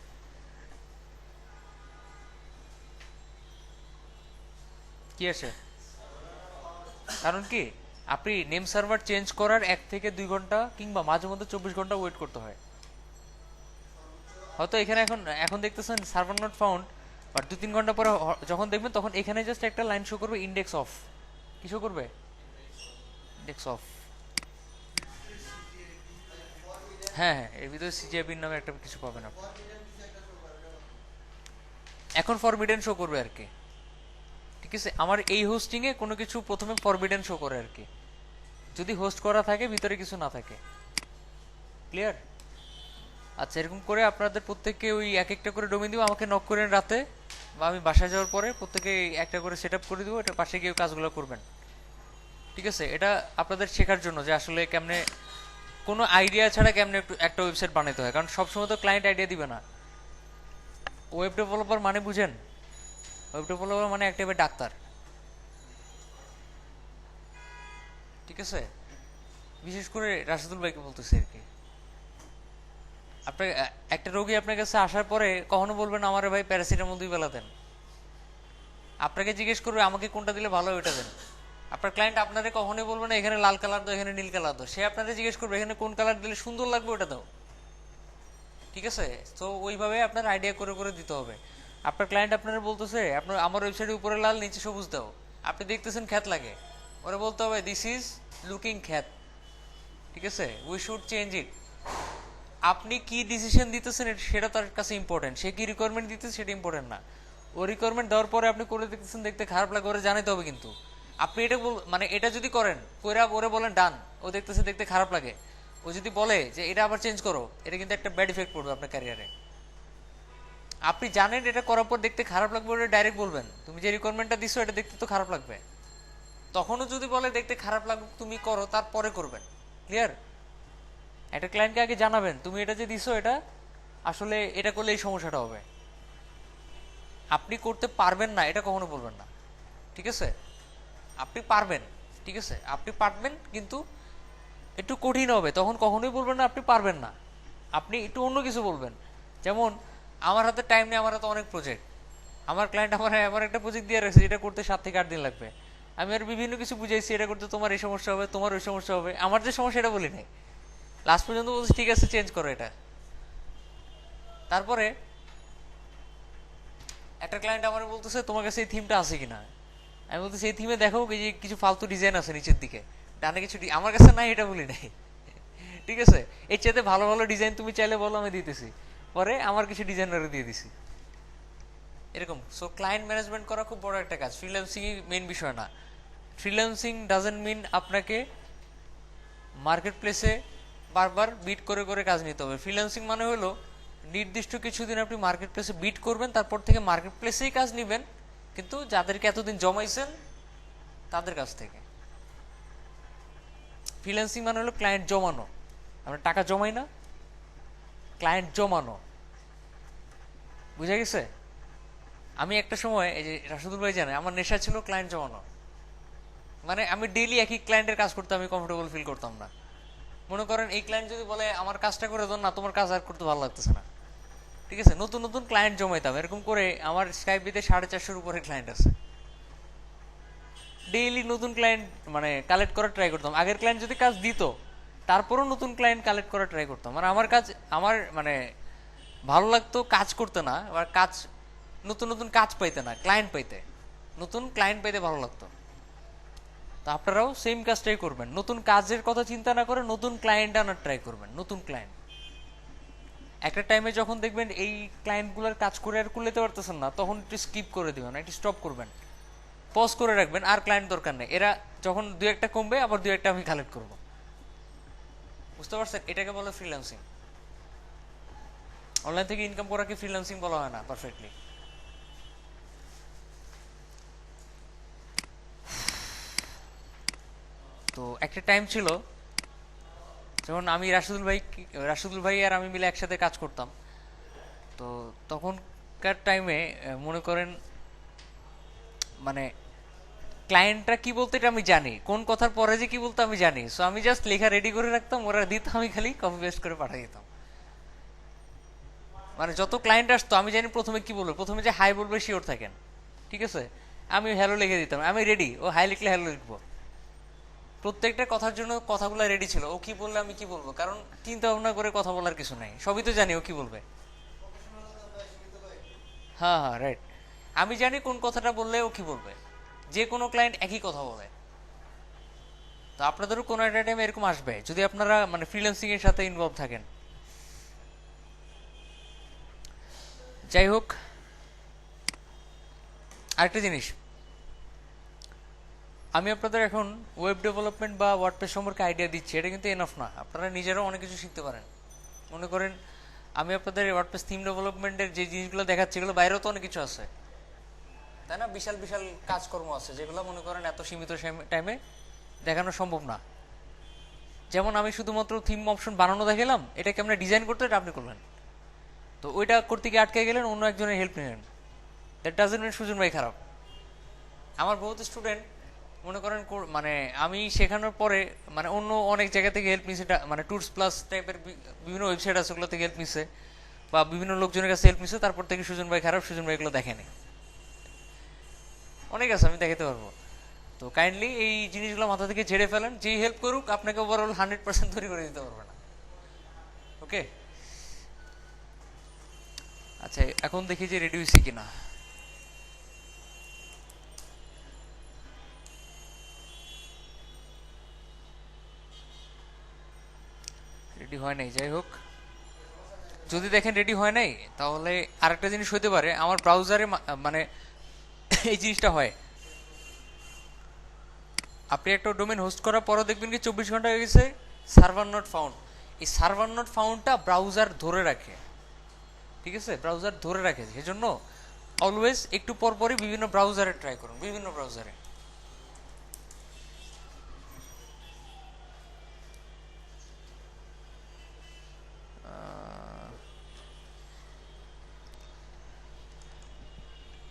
কি আসে? কারণ কি, আপনি নেম সার্ভার চেঞ্জ করার 1 থেকে 2 ঘন্টা কিংবা মাঝে মধ্যে 24 ঘন্টা ওয়েট করতে হয়। হয়তো এখানে এখন এখন দেখতেছেন সার্ভার নট ফাউন্ড, বাট 2-3 ঘন্টা পরে যখন দেখবেন তখন এখানে জাস্ট একটা লাইন শো করবে, ইন্ডেক্স অফ। কি শো করবে? Index of. হ্যাঁ হ্যাঁ, এর ভিতরে সিজিআইবির নামে একটা কিছু পাবেন আপনি। এখন ফরবিডেন শো করবে আর কি। ঠিক আছে, আমার এই হোস্টিং এ কোনো কিছু প্রথমে ফরবিডেন শো করে আর কি, যদি হোস্ট করা থাকে ভিতরে কিছু না থাকে। ক্লিয়ার? আচ্ছা, এরকম করে আপনাদের প্রত্যেককে ওই এক একটা করে ডোমেন দিব, আমাকে নক করেন রাতে বা আমি বাসায় যাওয়ার পরে প্রত্যেকে একটা করে সেট আপ করে দিব, এটা পাশে গিয়ে কাজগুলো করবেন। ঠিক আছে, এটা আপনাদের শেখার জন্য যে আসলে কেমনে কোনো আইডিয়া ছাড়া কেমনে একটা ওয়েবসাইট বানাতে হয়, কারণ সবসময় তো ক্লায়েন্ট আইডিয়া দিবে না। ওয়েব ডেভেলপার মানে বুঝেন, ওয়েব ডেভেলপার মানে একটা ডাক্তার। ঠিক আছে, বিশেষ করে রাশিদুল ভাইকে বলতেছি আর কি। আপনার একটা রোগী আপনার কাছে আসার পরে কখনো বলবেন আমারে ভাই প্যারাসিটামল 2 বেলা দেন, আপনাকে জিজ্ঞেস করবে আমাকে কোনটা দিলে ভালো ওইটা দেন। আপনার ক্লায়েন্ট আপনারে কখনোই বলবে না এখানে লাল কালার দাও, এখানে নীল কালার দাও, সে আপনাদের জিজ্ঞেস করবে এখানে কোন কালার দিলে সুন্দর লাগবে ওটা দাও। ঠিক আছে? তো ওইভাবে আপনার আইডিয়া করে করে দিতে হবে। আপনার ক্লায়েন্ট আপনারা বলতেছে আপনার আমার ওয়েবসাইটের উপরে লাল নিচে সবুজ দাও, আপনি দেখতেছেন খ্যাত লাগে, ওরা বলতে হবে দিস ইজ লুকিং খ্যাত। ঠিক আছে, উই শুড চেঞ্জ ইট। আপনি কি ডিসিশন দিতেছেন সেটা তার কাছে ইম্পর্টেন্ট, সে কি রিকোয়ারমেন্ট দিতেছে সেটা ইম্পর্টেন্ট না। ও রিকোয়ারমেন্ট দেওয়ার পরে আপনি করে দেখতেছেন দেখতে খারাপ লাগে, ওরা জানাতে হবে। কিন্তু আপনি এটা মানে এটা যদি করেন কইরা ওরে বলেন ডান, ও দেখতেছে দেখতে খারাপ লাগে, ও যদি বলে যে এটা আবার চেঞ্জ করো, এটা কিন্তু একটা ব্যাড ইফেক্ট পড়বে আপনার ক্যারিয়ারে। আপনি জানেন এটা করার পর দেখতে খারাপ লাগবে, ওটা ডাইরেক্ট বলবেন তুমি যে রিকোয়ারমেন্টটা দিছো এটা দেখতে তো খারাপ লাগবে। তখনও যদি বলে দেখতে খারাপ লাগুক তুমি করো, তারপরে করবেন। ক্লিয়ার? একটা ক্লায়েন্টকে আগে জানাবেন তুমি এটা যে দিছো এটা আসলে এটা করলে এই সমস্যাটা হবে, আপনি করতে পারবেন না এটা কখনো বলবেন না। ঠিক আছে, আপনি পারবেন, ঠিক আছে আপনি পারবেন, কিন্তু একটু কঠিন হবে, তখন কখনোই বলবেন না আপনি পারবেন না, আপনি একটু অন্য কিছু বলবেন। যেমন আমার হাতে টাইম নেই, আমার হাতে অনেক প্রজেক্ট, আমার ক্লায়েন্ট আমার একটা প্রজেক্ট দিয়ে রাখছে যেটা করতে 7 থেকে 8 দিন লাগবে, আমি আর বিভিন্ন কিছু বুঝাইছি এটা করতে তোমার এই সমস্যা হবে তোমার ওই সমস্যা হবে, আমার যে সমস্যা এটা বলি নাই, লাস্ট পর্যন্ত বলছি ঠিক আছে চেঞ্জ করো এটা। তারপরে একটা ক্লায়েন্ট আমার বলতেছে তোমার কাছে এই থিমটা আছে কিনা, আমি বলতেছি এই থিমে দেখো এই যে কিছু ফালতু ডিজাইন আছে নিচের দিকে ডানে কিছু, আমার কাছে নাই এটা বলি নাই। ঠিক আছে, এর চাইতে ভালো ভালো ডিজাইন তুমি চাইলে বলো আমি দিতেছি, পরে আমার কিছু ডিজাইনারে দিয়ে দিছি এরকম। সো ক্লায়েন্ট ম্যানেজমেন্ট করা খুব বড় একটা কাজ, ফ্রিল্যান্সিং মেইন বিষয় না। ফ্রিল্যান্সিং ডাজন্ট মিন আপনাকে মার্কেট প্লেসে বারবার বিট করে করে কাজ নিতে হবে। ফ্রিল্যান্সিং মানে হলো নির্দিষ্ট কিছুদিন আপনি মার্কেট প্লেসে বিট করবেন, তারপর থেকে মার্কেট প্লেসেই কাজ নেবেন, কিন্তু যাদেরকে এতদিন জমাইছেন তাদের কাছ থেকে। ফ্রিল্যান্সিং মানে হলো ক্লায়েন্ট জমানো, আমরা টাকা জমাই না, ক্লায়েন্ট জমানো। বুঝা গেছে? আমি একটা সময় এই যে রাশিদুল ভাই জানে আমার নেশা ছিল ক্লায়েন্ট জমানো, মানে আমি ডেইলি একই ক্লায়েন্টের কাজ করতে আমি কমফোর্টেবল ফিল করতাম না। মনে করেন এই ক্লায়েন্ট যদি বলে আমার কাজটা করে দেন না, তোমার কাজ আর করতে ভালো লাগতেছে না, ঠিক আছে, নতুন নতুন ক্লায়েন্ট জমাইতাম, এরকম করে আমার স্কাইপিতে 450-এর উপরে ক্লায়েন্ট আছে। ডেইলি নতুন ক্লায়েন্ট মানে কালেক্ট করার ট্রাই করতাম, আগের ক্লায়েন্ট যদি কাজ দিত তারপরও নতুন ক্লায়েন্ট কালেক্ট করার ট্রাই করতাম। আর আমার কাজ আমার মানে ভালো লাগতো কাজ করতে না, আবার কাজ নতুন নতুন কাজ পাইতে না, ক্লায়েন্ট পাইতে, নতুন ক্লায়েন্ট পাইতে ভালো লাগতো। তো আপনারাও সেম কাজটাই করবেন, নতুন কাজের কথা চিন্তা না করে নতুন ক্লায়েন্ট আনার ট্রাই করবেন। নতুন ক্লায়েন্ট একটা টাইমে যখন দেখবেন এই ক্লায়েন্টগুলোর কাজ করে আর কুলাতে পারতেছেন না, তখন একটু স্কিপ করে দিবেন, একটু স্টপ করবেন, পজ করে রাখবেন, আর ক্লায়েন্ট দরকার নেই, এরা যখন দু একটা কমবে আবার দু একটা আমি কালেক্ট করবো। বুঝতে পারছেন? এটাকে বলে ফ্রিল্যান্সিং। অনলাইন থেকে ইনকাম করাকে ফ্রিল্যান্সিং বলা হয় না পারফেক্টলি। তো একটা টাইম ছিল যেমন আমি রাশিদুল ভাই আর আমি মিলে একসাথে কাজ করতাম। তো তখনকার টাইমে মনে করেন মানে ক্লায়েন্টরা কি বলতো এটা আমি জানি, কোন কথার পরে যে কি বলতো আমি জানি, সো আমি জাস্ট লেখা রেডি করে রাখতাম, ওরা দিত, আমি খালি কপি পেস্ট করে পাঠিয়ে দিতাম। মানে যত ক্লায়েন্ট আসতো আমি জানি প্রথমে কি বলবো, প্রথমে যে হাই বলবে শিওর থাকেন, ঠিক আছে, আমি হ্যালো লিখে দিতাম, আমি রেডি, ও হাই লিখলে হ্যালো লিখবো। প্রত্যেকটা কথার জন্য কথাগুলো রেডি ছিল, ও কি বললে আমি কি বলবো, কারণ চিন্তা ভাবনা করে কথা বলার কিছু নাই, সবই তো জানি ও কি বলবে। হ্যাঁ হ্যাঁ রাইট, আমি জানি কোন কথাটা বললে ও কি বলবে, যে কোনো ক্লায়েন্ট একই কথা বলে। তো আপনাদেরও কোনো একটা টাইম এরকম আসবে যদি আপনারা মানে ফ্রিল্যান্সিং এর সাথে ইনভলভ থাকেন। যাই হোক, আরেকটা জিনিস, আমি আপনাদের এখন ওয়েব ডেভেলপমেন্ট বা ওয়ার্ডপ্রেস সম্পর্কে আইডিয়া দিচ্ছি, এটা কিন্তু এনাফ না, আপনারা নিজেরাও অনেক কিছু শিখতে পারেন। মনে করেন আমি আপনাদের ওয়ার্ডপ্রেস থিম ডেভেলপমেন্টের যে জিনিসগুলো দেখাচ্ছি এগুলো বাইরেও তো অনেক কিছু আছে, তাই না, বিশাল বিশাল কাজকর্ম আছে যেগুলো মনে করেন এত সীমিত টাইমে দেখানো সম্ভব না। যেমন আমি শুধুমাত্র থিম অপশন বানানো দেখালাম, এটাকে আমরা ডিজাইন করতে, এটা আপনি করলেন, তো ওইটা করতে গিয়ে আটকে গেলেন, অন্য একজনের হেল্প নিলেন, দ্যাট ডাজন্ট মিন সুজন ভাই খারাপ। আমার বহুত স্টুডেন্ট মনে করেন মানে আমি শেখানোর পরে মানে অন্য অনেক জায়গা থেকে হেল্প নিছে, মানে টুরস প্লাস টাইপের বিভিন্ন ওয়েবসাইট আছে ওগুলো থেকে হেল্প নিছে, বা বিভিন্ন লোকজনের কাছে হেল্প নিছে, তারপর থেকে সুজন ভাই খারাপ, সুজন ভাই এগুলো দেখেনি, অনেক আছে আমি দেখাতে পারবো। তো কাইন্ডলি এই জিনিসগুলো মাথা থেকে ঝেড়ে ফেলেন, যেই হেল্প করুক আপনাকে ওভারঅল 100% তৈরি করে দিতে পারবে না। ওকে, আচ্ছা এখন দেখি যে রেডি হয়েছে কিনা। রেডি হয় নাই, যাই হোক। যদি দেখেন রেডি হয় নাই, তাহলে আরেকটা জিনিস হতে পারে আমার ব্রাউজারে, মানে এই জিনিসটা হয়, আপনি একটা ডোমেন হোস্ট করার পরও দেখবেন কি 24 ঘন্টা হয়ে গেছে, সার্ভার নট ফাউন্ড। এই সার্ভার নট ফাউন্ডটা ব্রাউজার ধরে রাখে, ঠিক আছে, ব্রাউজার ধরে রাখে। সেজন্য অলওয়েজ একটু পর পরই বিভিন্ন ব্রাউজারে ট্রাই করুন, বিভিন্ন ব্রাউজারে।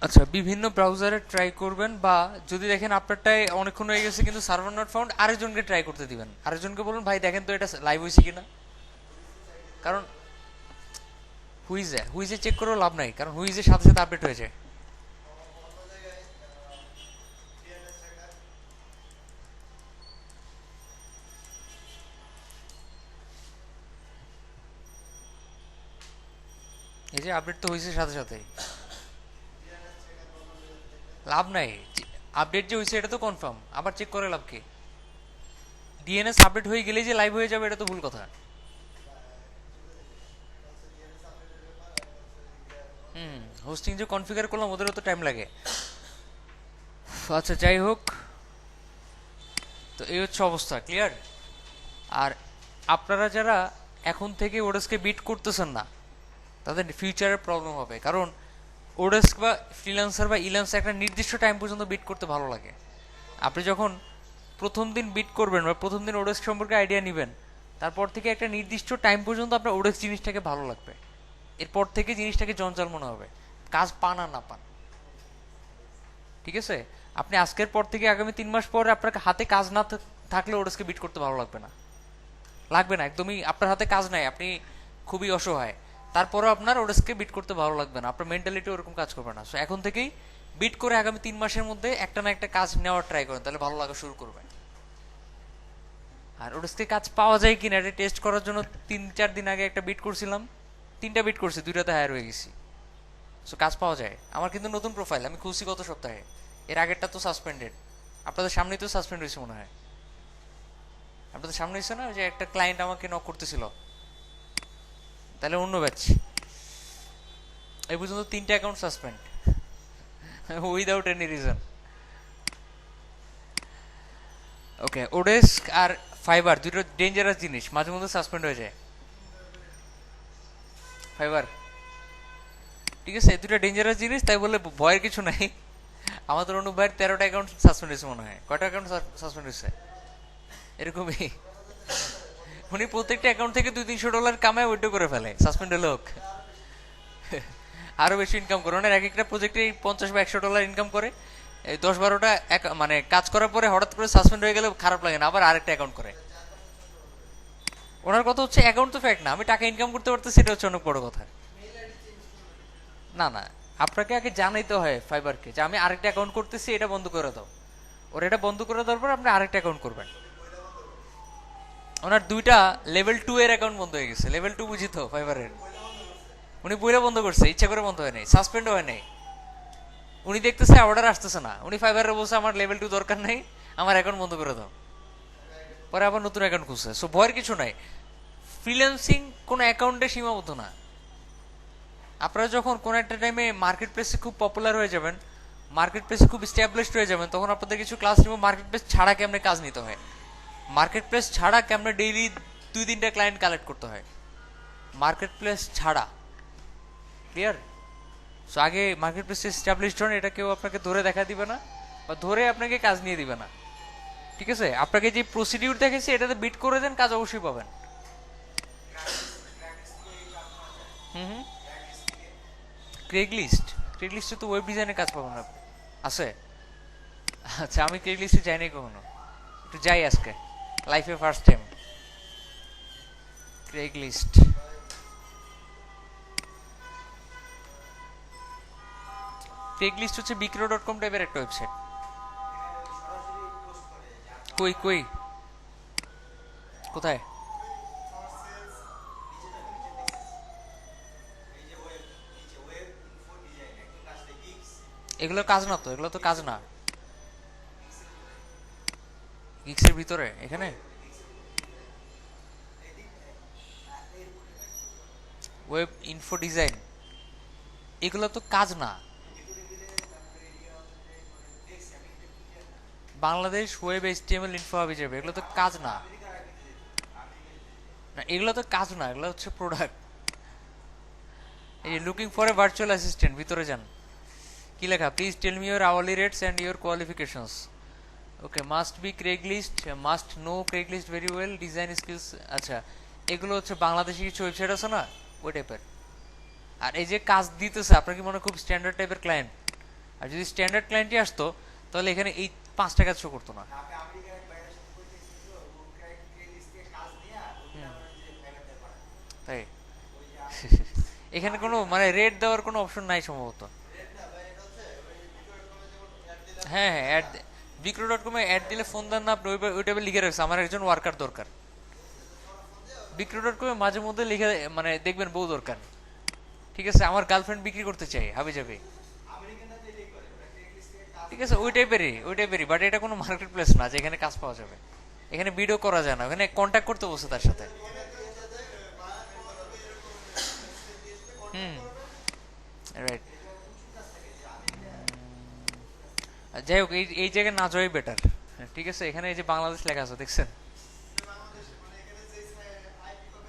আচ্ছা, বিভিন্ন ব্রাউজারে ট্রাই করবেন, বা যদি দেখেন আপনারটাই অনেকক্ষণ হয়ে গেছে কিন্তু সার্ভার নট ফাউন্ড, আরেকজনকে ট্রাই করতে দিবেন। আরেকজনকে বলুন ভাই দেখেন তো এটা লাইভ হয়েছে কিনা। কারণ হুইজে চেক করেও লাভ নাই, কারণ হুইজের সাথে সাথে আপডেট হয়ে যায়। এই যে আপডেট তো হয়েছে সাথে সাথে, লাভ নাই। আপডেট যে হয়েছে এটা তো কনফার্ম, আবার চেক করে লাভ কি? ডিএনএস আপডেট হয়ে গেলেই যে লাইভ হয়ে যাবে এটা তো ভুল কথা। হোস্টিং যে কনফিগার করলাম ওদেরও তো টাইম লাগে। আচ্ছা যাই হোক, তো এই হচ্ছে অবস্থা, ক্লিয়ার। আর আপনারা যারা এখন থেকে ওডেস্কে বিট করতেছেন না, তাদের ফিউচারে প্রবলেম হবে। কারণ ওডেস্ক বা ফ্রিল্যান্সার বা ইল্যান্স একটা নির্দিষ্ট টাইম পর্যন্ত বিট করতে ভালো লাগে। আপনি যখন প্রথম দিন বিট করবেন বা প্রথম দিন ওডেস্ক সম্পর্কে আইডিয়া নেবেন, তারপর থেকে একটা নির্দিষ্ট টাইম পর্যন্ত আপনার ওডেস্ক জিনিসটাকে ভালো লাগবে। এরপর থেকে জিনিসটাকে জঞ্জাল মনে হবে, কাজ পান আর না পান, ঠিক আছে। আপনি আজকের পর থেকে আগামী 3 মাস পরে আপনার হাতে কাজ না থাকলে ওডেস্কে বিট করতে ভালো লাগবে না, লাগবে না একদমই। আপনার হাতে কাজ নাই, আপনি খুবই অসহায়, তারপরেও আপনার ওডেস্কে বিট করতে ভালো লাগবে না, আপনার মেন্টালিটি ওরকম কাজ করবে না। সো এখন থেকেই বিট করে আগামী 3 মাসের মধ্যে একটা না একটা কাজ নেওয়ার ট্রাই করেন, তাহলে ভালো লাগা শুরু করবে। আর ওডেস্কে কাজ পাওয়া যায় কিনা এটা টেস্ট করার জন্য 3-4 দিন আগে একটা বিট করছিলাম, 3টা বিট করছি, 2টাতে হায়ার হয়ে গেছি। সো কাজ পাওয়া যায়। আমার কিন্তু নতুন প্রোফাইল, আমি খুলছি গত সপ্তাহে, এর আগেরটা তো সাসপেন্ডেড। আপনাদের সামনেই তো সাসপেন্ড হয়েছে মনে হয়, আপনাদের সামনে হয়েছে না, যে একটা ক্লায়েন্ট আমাকে নক করতেছিল, তাহলে অন্য ব্যাচ। এই পর্যন্ত 3টা account suspend without any reason. Okay, oDesk আর ফাইবার দুটো ডেঞ্জারাস জিনিস, মাঝে মধ্যে সাসপেন্ড হয়ে যায়। ফাইবার, ঠিক আছে, এই দুটো ডেঞ্জারাস জিনিস, তাই বলে ভয়ের কিছু নাই। আমাদের অনুপ ভাইয়ের 13টা অ্যাকাউন্ট সাসপেন্ড হয়েছে মনে হয়, কয়টা অ্যাকাউন্ট সাসপেন্ড হয়েছে এরকমই। উনি প্রত্যেকটা অ্যাকাউন্ট থেকে $200-300 কামায় উইথড্র করে ফেলে, সাসপেন্ড হলে হোক। আরো বেশি ইনকাম করে, ওনার এক একটা প্রজেক্টে $50 বা $100 ইনকাম করে। এই 10-12টা মানে কাজ করার পরে হঠাৎ করে সাসপেন্ড হয়ে গেলে খারাপ লাগে না, আবার আরেকটা অ্যাকাউন্ট করে। ওনার কথা হচ্ছে অ্যাকাউন্ট তো ফ্যাক্ট না, আমি টাকা ইনকাম করতে পারতেছি, সেটা হচ্ছে অনেক বড় কথা। না না, আপনাকে আগে জানাইতে হয় ফাইবারকে যে আমি আরেকটা অ্যাকাউন্ট করতেছি, এটা বন্ধ করে দাও। ওর এটা বন্ধ করে দেওয়ার পর আপনি আরেকটা অ্যাকাউন্ট করবেন। ওনার 2টা লেভেল 2 এর অ্যাকাউন্ট বন্ধ হয়ে গেছে। লেভেল 2 বুঝি তো ফাইবারের, উনি বইটা বন্ধ করছে, ইচ্ছা করে বন্ধ হয় নাই, সাসপেন্ড হয় নাই। উনি দেখতেছে অর্ডার আসতেছে না, উনি ফাইবারে বলছে আমার লেভেল 2 দরকার নেই, আমার অ্যাকাউন্ট বন্ধ করে দাও। পরে আবার নতুন অ্যাকাউন্ট খুলছে। সো ভয়ের কিছু নাই, ফ্রিল্যান্সিং কোনো অ্যাকাউন্টে সীমাবদ্ধ না। আপনারা যখন কোন একটা টাইমে মার্কেট প্লেসে খুব পপুলার হয়ে যাবেন, মার্কেট প্লেসে খুব স্ট্যাবলিশড হয়ে যাবেন, তখন আপনাদের কিছু ক্লাস নিব মার্কেট প্লেস ছাড়া কেমনে কাজ নিতে হয়, মার্কেট প্লেস ছাড়া কেমনে ডেইলি 2-3টা ক্লায়েন্ট কালেক্ট করতে হয়, মার্কেট প্লেস ছাড়া, ক্লিয়ার। সো আগে মার্কেট প্লেস এস্টাবলিশড হন, এটা কেউ আপনাকে ধরে দেখা দিবে না বা ধরে আপনাকে কাজ নিয়ে দিবে না, ঠিক আছে। আপনাকে যে প্রসিডিউর দেখেছি এটাতে বিট করে দেন, কাজ অবশ্যই পাবেন। হুম হুম, ক্রেগলিস্টে তো ওয়েব ডিজাইনের কাজ পাবেন আপনি, আছে। আচ্ছা, আমি ক্রেগলিস্টে যাইনি কখনো, একটু যাই আজকে, লাইফে ফার্স্ট টাইম। ক্রেগলিস্ট, ক্রেগলিস্ট হচ্ছে বিক্রো.com টাইপের একটা ওয়েবসাইট। কই কই, কোথায়? এগুলো কাজ না তো, এগুলো তো কাজ না। গিক্সের ভিতরে এখানে ওয়েব ইনফো ডিজাইন, এগুলো তো কাজ না। Bangladesh web HTML info hub যাবে, এগুলো তো কাজ না। না এগুলো তো কাজ না, এগুলো হচ্ছে প্রোডাক্ট। এই looking for a virtual assistant, ভিতরে যান। কি লেখা? Please tell me your hourly rates and your qualifications. Okay, must be Craigslist, must no Craigslist very well, design skills. আচ্ছা, এগুলো হচ্ছে বাংলাদেশি কিছু ওয়েবসাইট আছে না, ওই টাইপের। আর এই যে কাজ দিতেছে, আপনার কি মনে হয় খুব স্ট্যান্ডার্ড টাইপের ক্লায়েন্ট? আর যদি স্ট্যান্ডার্ড ক্লায়েন্টই আসতো, তাহলে এখানে এই 5 টাকা শো করতো না। তাই এখানে কোনো মানে রেট দেওয়ার কোনো অপশন নাই সম্ভবত। হ্যাঁ হ্যাঁ, অ্যাড বিক্রো ডট কমে অ্যাড দিলে ফোন দেন না আপনি, ওই টাইপের লিখে রাখছে আমার একজন ওয়ার্কার দরকার। বিক্রো ডট কমে মাঝে মধ্যে লিখে মানে দেখবেন বউ দরকার। ঠিক আছে, আমার গার্লফ্রেন্ড বিক্রি করতে চাই হাবি যাবে। ঠিক আছে, ওই টাইপেরই, বাট এটা কোনো মার্কেট প্লেস না যে এখানে কাজ পাওয়া যাবে। এখানে ভিডিও করা যায় না, ওখানে কন্ট্যাক্ট করতে বসে তার সাথে। হুম, রাইট। যাই হোক, এই এই জায়গায় না যাওয়াই বেটার। ঠিক আছে, এখানে এই যে বাংলাদেশ লেখা আছে দেখছেন?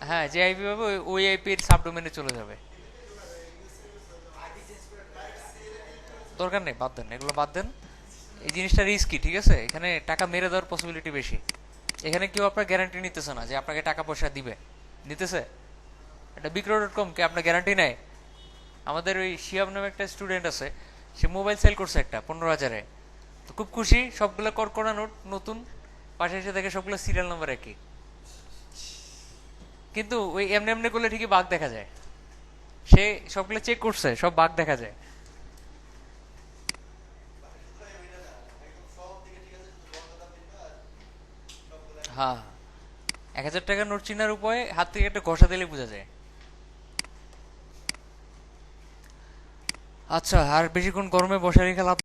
হ্যাঁ, যে আইপি পাবে ওই আইপি এর সাবডোমেনে চলে যাবে। দরকার নেই, বাদ দেন, এগুলো বাদ দেন। এই জিনিসটা রিস্কি, ঠিক আছে? এখানে টাকা মেরে দেওয়ার পসিবিলিটি বেশি। এখানে কেউ আপনার গ্যারান্টি নিতেছে না যে আপনাকে টাকা পয়সা দিবে। নিতেছে? এটা বিক্রো ডট কম কে আপনার গ্যারান্টি নেয়? আমাদের ওই শিয়াব নামে একটা স্টুডেন্ট আছে, সে মোবাইল সেল করছে একটা 15,000-এ। তো খুব খুশি, সবগুলো কড়কড়া নোট নতুন, পাশে এসে দেখে সবগুলো সিরিয়াল নাম্বার একই। কিন্তু ওই এমনি এমনি করলে ঠিকই বাগ দেখা যায়। সে সবগুলো চেক করছে, সব বাগ দেখা যায়। হ্যাঁ, 1,000 টাকার নোট চিনার উপায় হাত থেকে একটা ঘষা দিলে বোঝা যায়। আচ্ছা, আর বেশিক্ষণ গরমে বসে রেখে লাভ